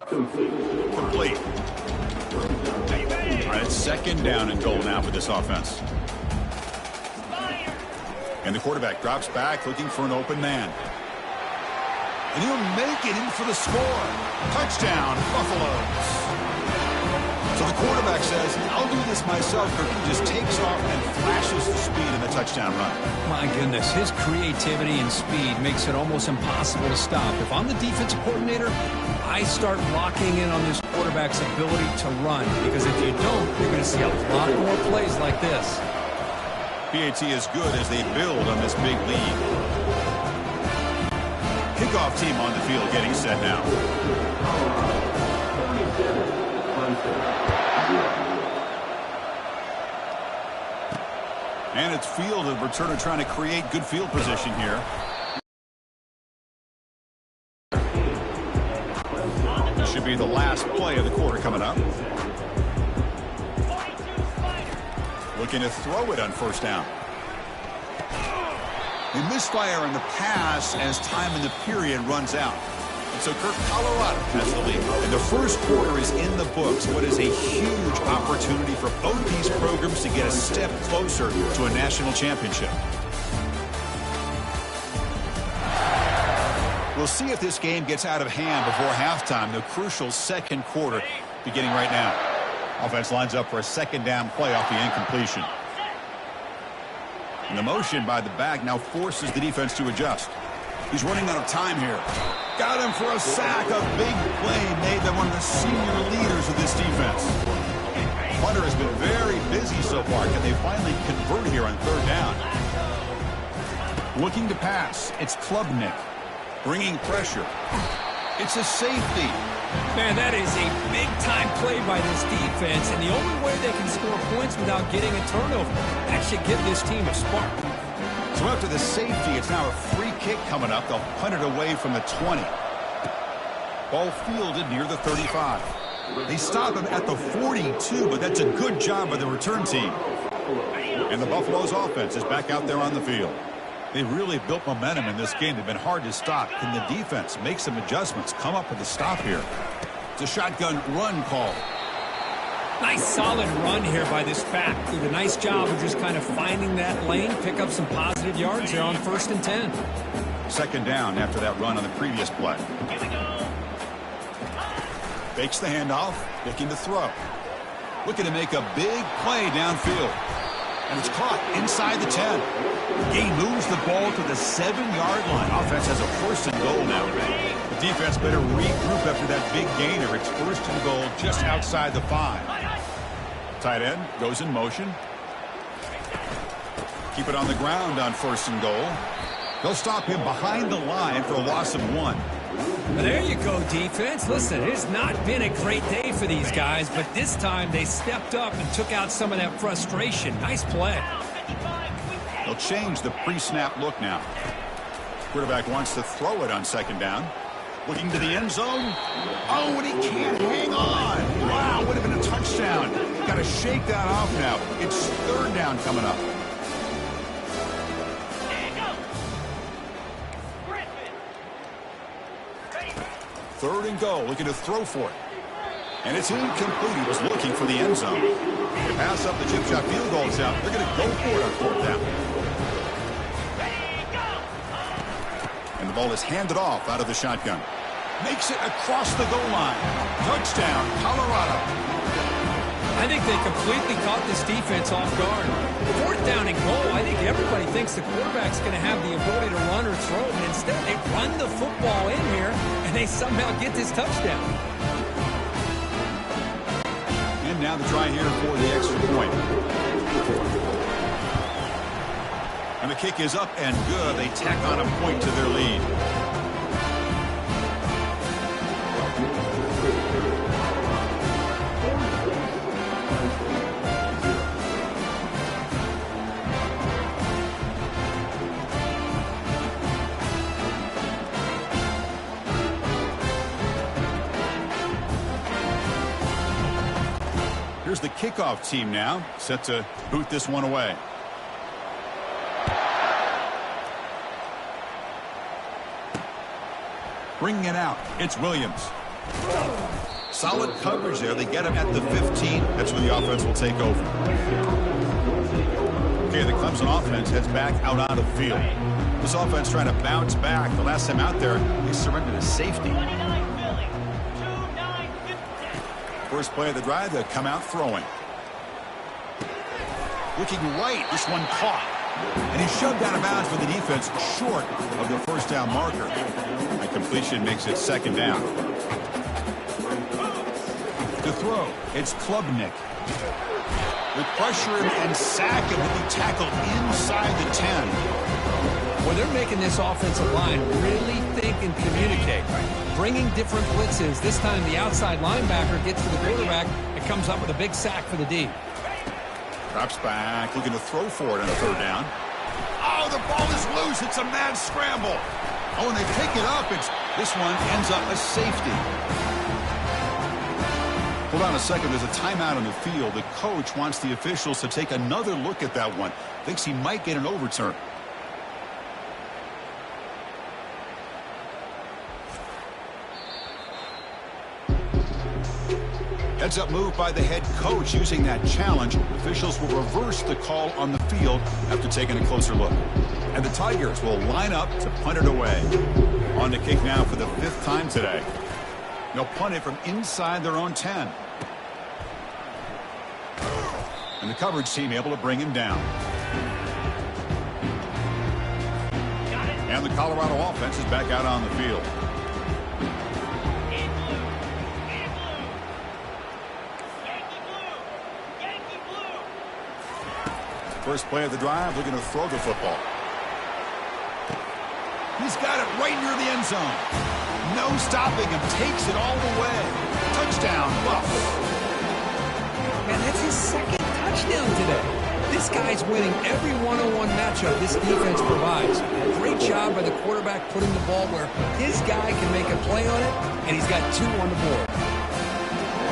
Complete. All right, it's second down and goal now for this offense. And the quarterback drops back looking for an open man. And he'll make it in for the score. Touchdown, Buffaloes. So the quarterback says, I'll do this myself. He just takes off and flashes the speed in the touchdown run. My goodness, his creativity and speed makes it almost impossible to stop. If I'm the defensive coordinator, I start locking in on this quarterback's ability to run. Because if you don't, you're going to see a lot more plays like this. PAT is good as they build on this big lead. Kickoff team on the field getting set now. And it's fielded. Returner trying to create good field position here. This should be the last play of the quarter coming up. Looking to throw it on first down. They misfire on the pass as time in the period runs out. And so Colorado has the lead. And the first quarter is in the books. What is a huge opportunity for both these programs to get a step closer to a national championship. We'll see if this game gets out of hand before halftime. The crucial second quarter beginning right now. Offense lines up for a second down play off the incompletion. And the motion by the back now forces the defense to adjust. He's running out of time here. Got him for a sack. A big play made them one of the senior leaders of this defense. Hunter has been very busy so far. Can they finally convert here on third down? Looking to pass. It's Klubnik. Bringing pressure. It's a safety. Man, that is a big-time play by this defense, and the only way they can score points without getting a turnover. That should give this team a spark. So after the safety, it's now a free kick coming up. They'll punt it away from the 20. Ball fielded near the 35. They stop him at the 42, but that's a good job by the return team. And the Buffaloes offense is back out there on the field. They really built momentum in this game. They've been hard to stop. Can the defense make some adjustments, come up with a stop here? It's a shotgun run call. Nice solid run here by this back. Did a nice job of just kind of finding that lane, pick up some positive yards there on 1st and 10. Second down after that run on the previous play. Fakes the handoff, looking to throw. Looking to make a big play downfield. And it's caught inside the 10. He moves the ball to the 7-yard line. Offense has a 1st and goal now. The defense better regroup after that big gainer. It's 1st and goal just outside the 5. Tight end goes in motion. Keep it on the ground on 1st and goal. They'll stop him behind the line for a loss of 1. Well, there you go, defense. Listen, it has not been a great day for these guys, but this time they stepped up and took out some of that frustration. Nice play. They'll change the pre-snap look now. Quarterback wants to throw it on second down. Looking to the end zone. Oh, and he can't hang on. Wow, would have been a touchdown. Got to shake that off now. It's third down coming up. Third and goal, looking to throw for it. And it's incomplete. He was looking for the end zone. They pass up the chip shot field goal attempt. They're going to go for it on fourth down. And the ball is handed off out of the shotgun. Makes it across the goal line. Touchdown, Colorado. I think they completely caught this defense off guard. Fourth down and goal, I think everybody thinks the quarterback's going to have the ability to run or throw, but instead they run the football in here, and they somehow get this touchdown. And now the try here for the extra point. And the kick is up and good. They tack on a point to their lead. Here's the kickoff team now, set to boot this one away. Bringing it out, it's Williams. Solid coverage there. They get him at the 15. That's where the offense will take over. Okay, the Clemson offense heads back out on the field. This offense trying to bounce back. The last time out there, they surrendered a safety. First play of the drive, they'll come out throwing. Looking right, this one caught. And he's shoved out of bounds for the defense short of the first down marker. A completion makes it second down. To throw, it's Klubnik. With pressure and sack, it will be tackled inside the 10. Well, they're making this offensive line really think and communicate. Bringing different blitzes. This time the outside linebacker gets to the quarterback and comes up with a big sack for the D. Drops back, looking to throw for it on a third down. Oh, the ball is loose. It's a mad scramble. Oh, and they pick it up. This one ends up a safety. Hold on a second. There's a timeout on the field. The coach wants the officials to take another look at that one. Thinks he might get an overturn. Heads up move by the head coach using that challenge. Officials will reverse the call on the field after taking a closer look. And the Tigers will line up to punt it away. On to kick now for the 5th time today. They'll punt it from inside their own 10. And the coverage team able to bring him down. And the Colorado offense is back out on the field. First play of the drive, looking to throw the football. He's got it right near the end zone. No stopping him. Takes it all the way. Touchdown, Buffs. Man, that's his second touchdown today. This guy's winning every one-on-one matchup this defense provides. Great job by the quarterback putting the ball where his guy can make a play on it, and he's got 2 on the board.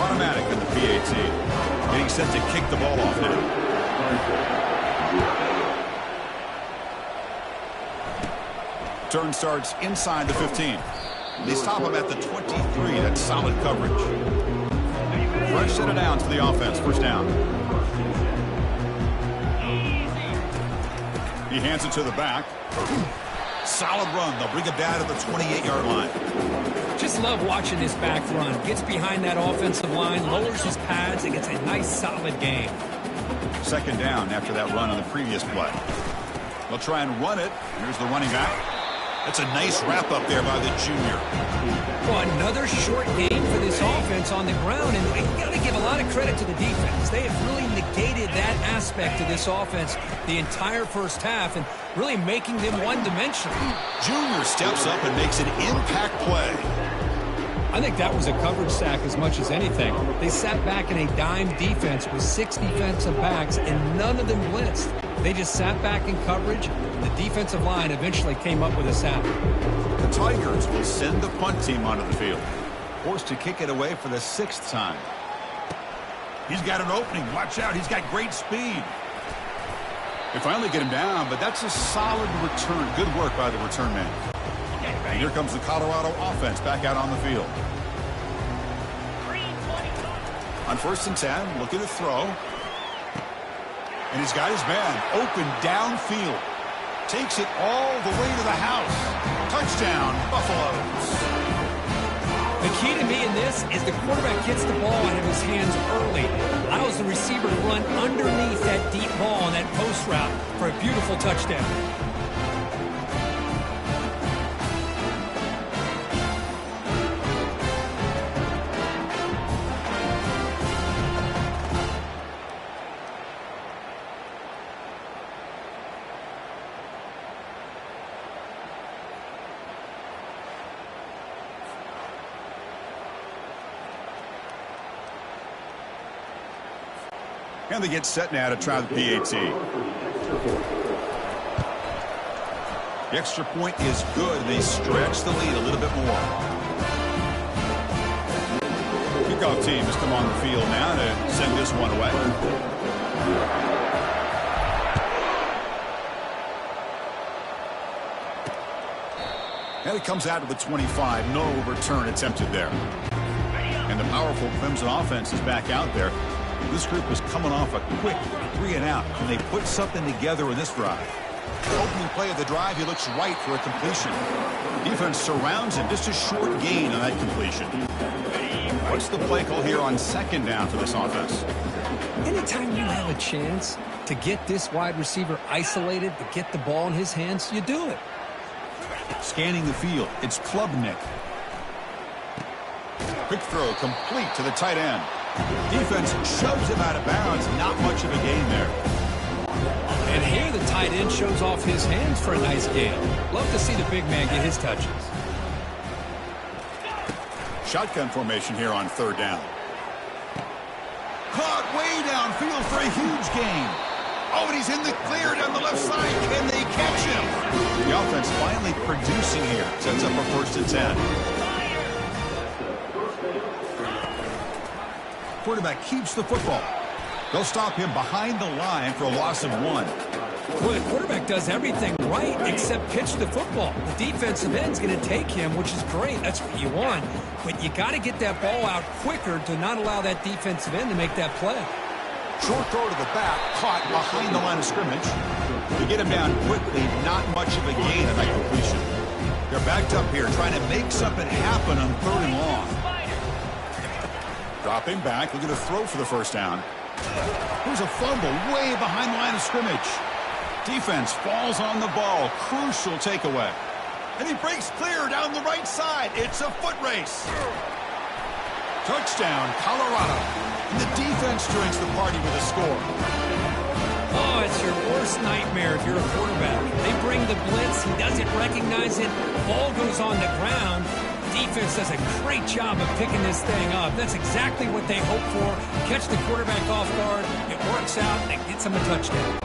Automatic in the PAT. Getting set to kick the ball off now. Turn starts inside the 15. They stop him at the 23. That's solid coverage. Fresh set of downs for the offense. First down. He hands it to the back. Solid run. They'll bring it down to the 28-yard line. Just love watching this back run. Gets behind that offensive line, lowers his pads, and gets a nice solid gain. Second down after that run on the previous play. They'll try and run it. Here's the running back. That's a nice wrap up there by the junior. Well, another short gain for this offense on the ground, and you got to give a lot of credit to the defense. They have really negated that aspect of this offense the entire first half and really making them one-dimensional. Junior steps up and makes an impact play. I think that was a coverage sack as much as anything. They sat back in a dime defense with 6 defensive backs, and none of them blitzed. They just sat back in coverage. The defensive line eventually came up with a sack. The Tigers will send the punt team onto the field. Forced to kick it away for the 6th time. He's got an opening. Watch out. He's got great speed. They finally get him down, but that's a solid return. Good work by the return man. And here comes the Colorado offense back out on the field. On 1st and 10, looking to throw. And he's got his man open downfield. Takes it all the way to the house. Touchdown, Buffaloes. The key to me in this is the quarterback gets the ball out of his hands early. Allows the receiver to run underneath that deep ball on that post route for a beautiful touchdown. And they get set now to try the PAT. The extra point is good. They stretch the lead a little bit more. Kickoff team has come on the field now to send this one away. And it comes out to the 25. No return attempted there. And the powerful Clemson offense is back out there. This group is coming off a quick 3-and-out. Can they put something together in this drive? Opening play of the drive, he looks right for a completion. Defense surrounds him. Just a short gain on that completion. What's the play call here on second down for this offense? Anytime you have a chance to get this wide receiver isolated, to get the ball in his hands, you do it. Scanning the field, it's Klubnik. Quick throw complete to the tight end. Defense shoves him out of bounds. Not much of a gain there. And here the tight end shows off his hands for a nice gain. Love to see the big man get his touches. Shotgun formation here on third down. Caught way downfield for a huge gain. Oh, and he's in the clear down the left side. Can they catch him? The offense finally producing here. Sets up a 1st and 10. Quarterback keeps the football. They'll stop him behind the line for a loss of 1. Well, the quarterback does everything right except pitch the football. The defensive end's going to take him, which is great. That's what you want. But you got to get that ball out quicker to not allow that defensive end to make that play. Short throw to the back, caught behind the line of scrimmage. To get him down quickly, not much of a gain on that completion. They're backed up here, trying to make something happen on 3rd and long. Dropping back, looking to throw for the 1st down. There's a fumble way behind the line of scrimmage. Defense falls on the ball. Crucial takeaway. And he breaks clear down the right side. It's a foot race. Touchdown, Colorado. And the defense joins the party with a score. Oh, it's your worst nightmare if you're a quarterback. They bring the blitz. He doesn't recognize it. Ball goes on the ground. Defense does a great job of picking this thing up. That's exactly what they hope for. Catch the quarterback off guard. It works out, and it gets him a touchdown.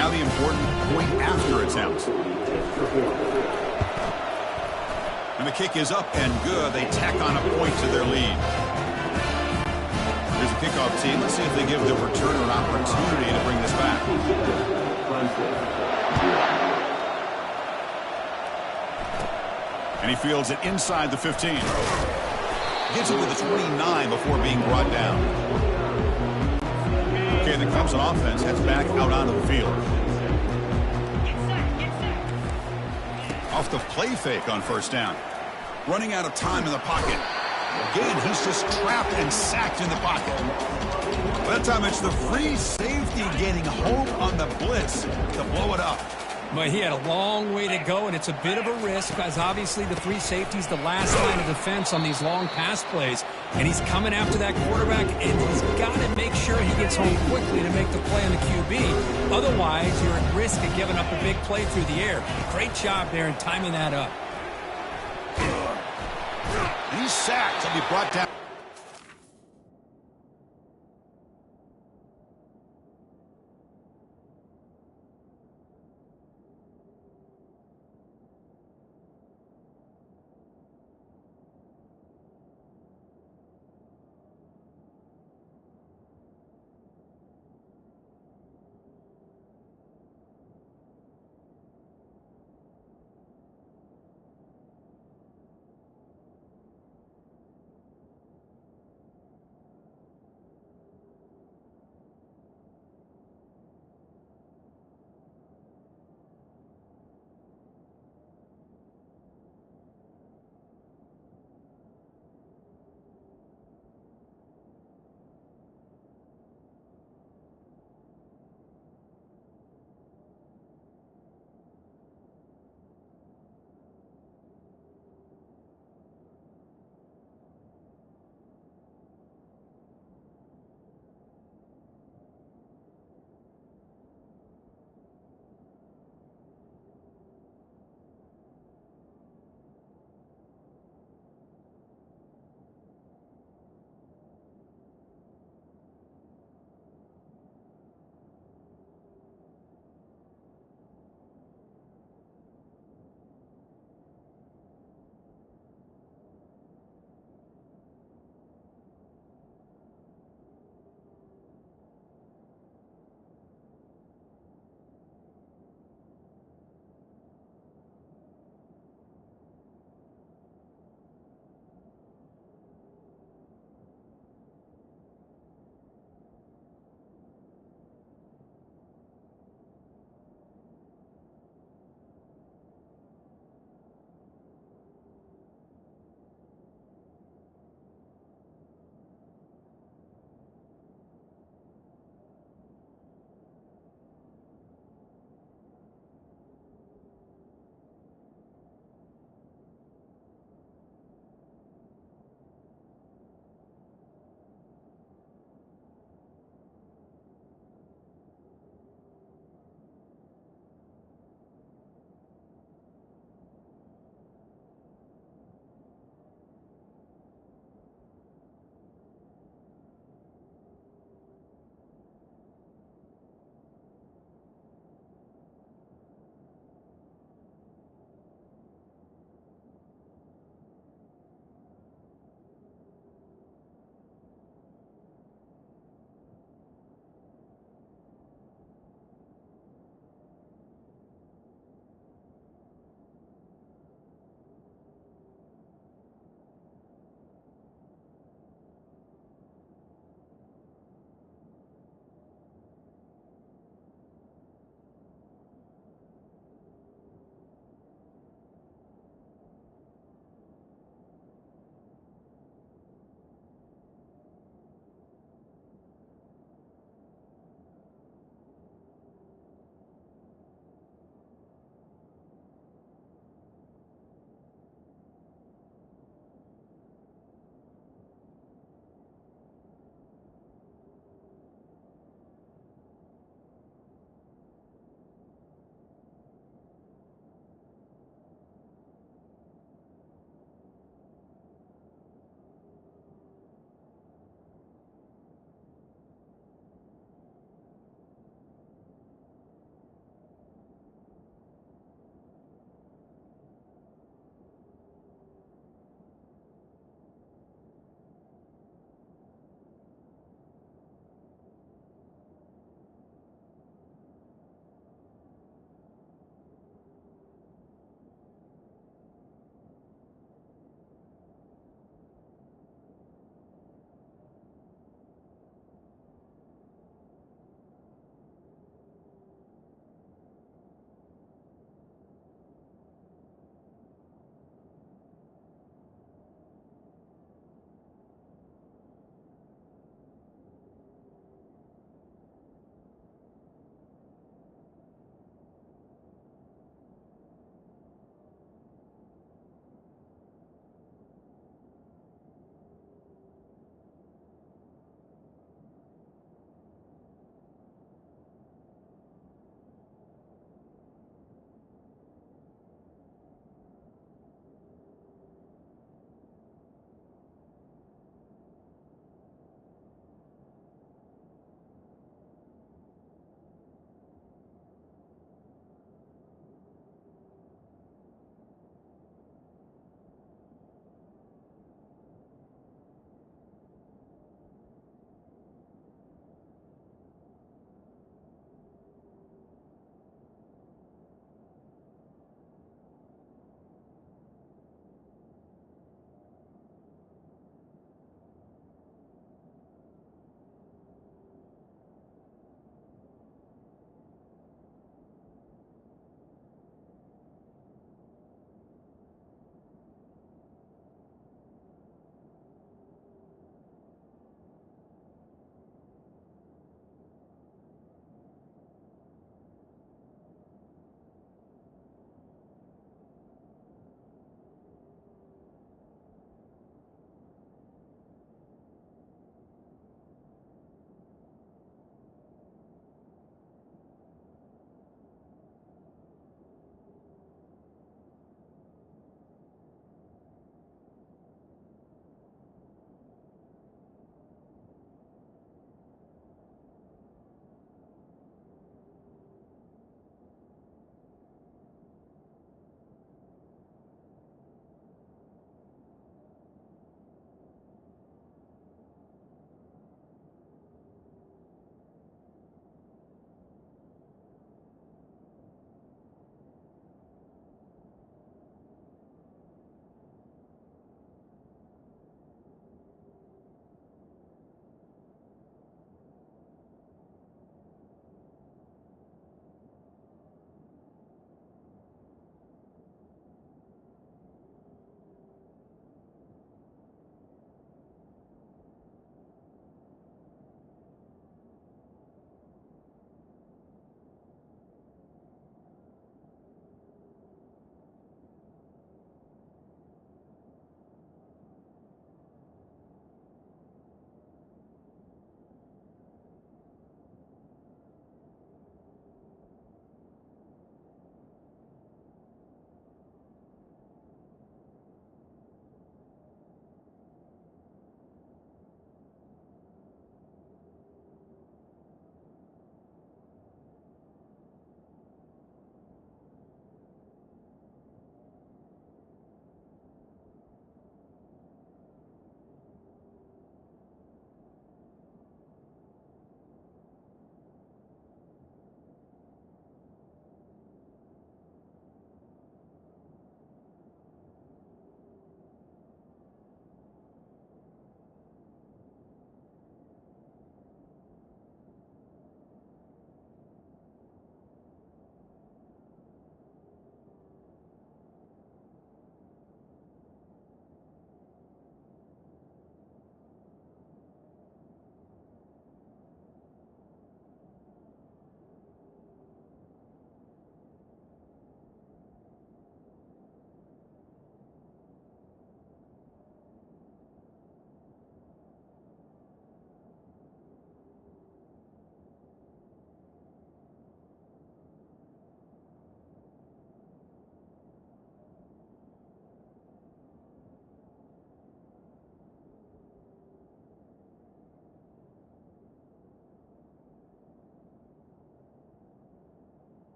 Now the important point after attempt. And the kick is up and good. They tack on a point to their lead. Here's the kickoff team. Let's see if they give the returner an opportunity to bring this back. And he fields it inside the 15. Gets it to the 29 before being brought down. Okay, the Cubs on offense heads back out onto the field. Off the play fake on first down. Running out of time in the pocket. Again, he's just trapped and sacked in the pocket. That time it's the free safety getting home on the blitz to blow it up. But he had a long way to go, and it's a bit of a risk because obviously the free safety's the last line of defense on these long pass plays. And he's coming after that quarterback, and he's got to make sure he gets home quickly to make the play on the QB. Otherwise, you're at risk of giving up a big play through the air. Great job there in timing that up. He's sacked. He'll be brought down.